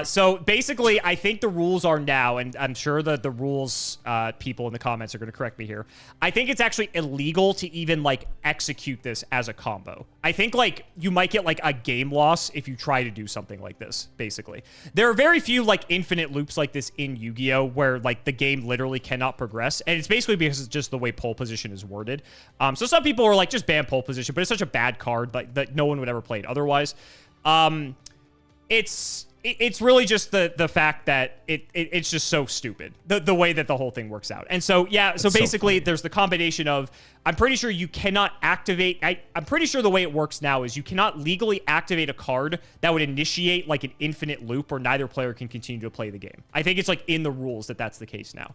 So basically, I think the rules are now, and I'm sure that the rules people in the comments are going to correct me here. I think it's actually illegal to even like execute this as a combo. I think like you might get like a game loss if you try to do something like this, basically. There are very few like infinite loops like this in Yu-Gi-Oh! Where like the game literally cannot progress. And it's basically because it's just the way pole position is worded. So some people are like, just ban pole position, but it's such a bad card like, that no one would ever play it otherwise. It's really just the fact that it's just so stupid, the way that the whole thing works out. And so, yeah, so basically there's the combination of, I'm pretty sure you cannot activate, I'm pretty sure the way it works now is you cannot legally activate a card that would initiate like an infinite loop where neither player can continue to play the game. I think it's like in the rules that that's the case now.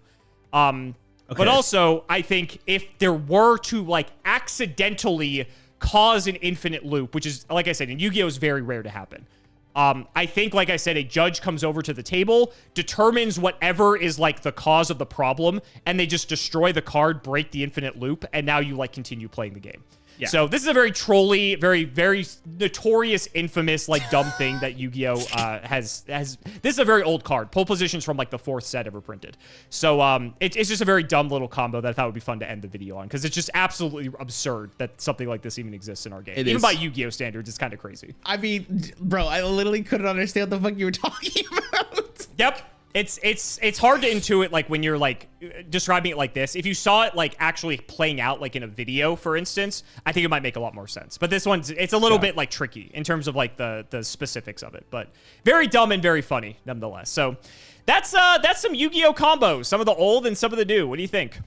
Okay. But also, I think if there were to like accidentally cause an infinite loop, which is, like I said, in Yu-Gi-Oh! Is very rare to happen. I think, like I said, a judge comes over to the table, determines whatever is like the cause of the problem, and they just destroy the card, break the infinite loop, and now you like continue playing the game. Yeah. So this is a very trolly, very, very notorious, infamous, like dumb thing that Yu-Gi-Oh! Has. This is a very old card. Pole position's from like the 4th set ever printed. So it's just a very dumb little combo that I thought would be fun to end the video on, because it's just absolutely absurd that something like this even exists in our game. Even by Yu-Gi-Oh! Standards, it's kind of crazy. I mean, bro, I literally couldn't understand what the fuck you were talking about. Yep. It's hard to intuit like when you're like describing it like this. If you saw it like actually playing out like in a video, for instance, I think it might make a lot more sense. But this one's it's a little bit like tricky in terms of like the specifics of it, but very dumb and very funny nonetheless. So that's some Yu-Gi-Oh! Combos, some of the old and some of the new. What do you think?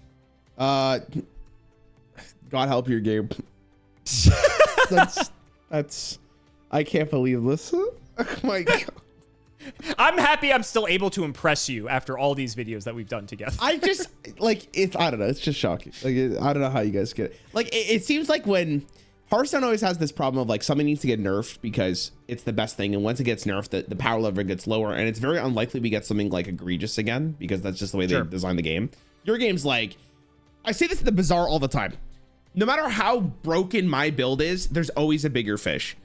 God help your game. that's I can't believe this. Oh my God. I'm happy I'm still able to impress you after all these videos that we've done together. I just like it's I don't know, it's just shocking. Like I don't know how you guys get it. Like it seems like when Hearthstone always has this problem of like something needs to get nerfed because it's the best thing, and once it gets nerfed the power level gets lower, and it's very unlikely we get something like egregious again because that's just the way they design the game. Your game's like, I say this in the Bazaar all the time, no matter how broken my build is, there's always a bigger fish.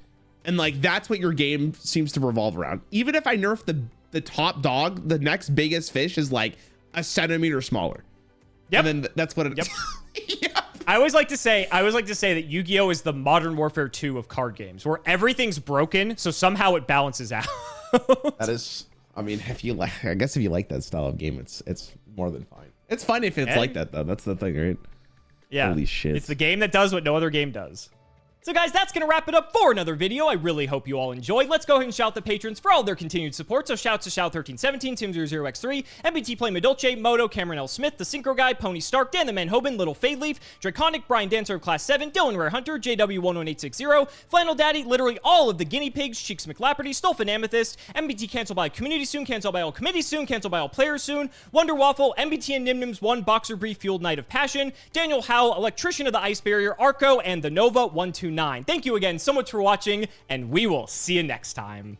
And like that's what your game seems to revolve around. Even if I nerf the top dog, the next biggest fish is like a centimeter smaller. Yep. And then that's what it is. Yep. I always like to say that Yu-Gi-Oh! Is the Modern Warfare 2 of card games, where everything's broken, so somehow it balances out. That is, I mean, if you like, I guess if you like that style of game, it's more than fine. It's fun if it's like that though. That's the thing, right? Yeah. Holy shit. It's the game that does what no other game does. So guys, that's going to wrap it up for another video. I really hope you all enjoyed. Let's go ahead and shout the patrons for all their continued support. So shouts to Shout1317, Tim00x3, MBT Play Medolce, Moto, Cameron L. Smith, The Synchro Guy, Pony Stark, Dan the Man Hoban, Little Fadeleaf, Draconic, Brian Dancer of Class 7, Dylan Rare Hunter, JW11860, Flannel Daddy, literally all of the guinea pigs, Cheeks McLapperty, Stolfin Amethyst, MBT canceled by community soon, canceled by all committees soon, canceled by all players soon, Wonder Waffle, MBT and Nimnims 1, Boxer Brief, Fueled Night of Passion, Daniel Howell, Electrician of the Ice Barrier, Arco, and the Nova 129. Thank you again so much for watching, and we will see you next time.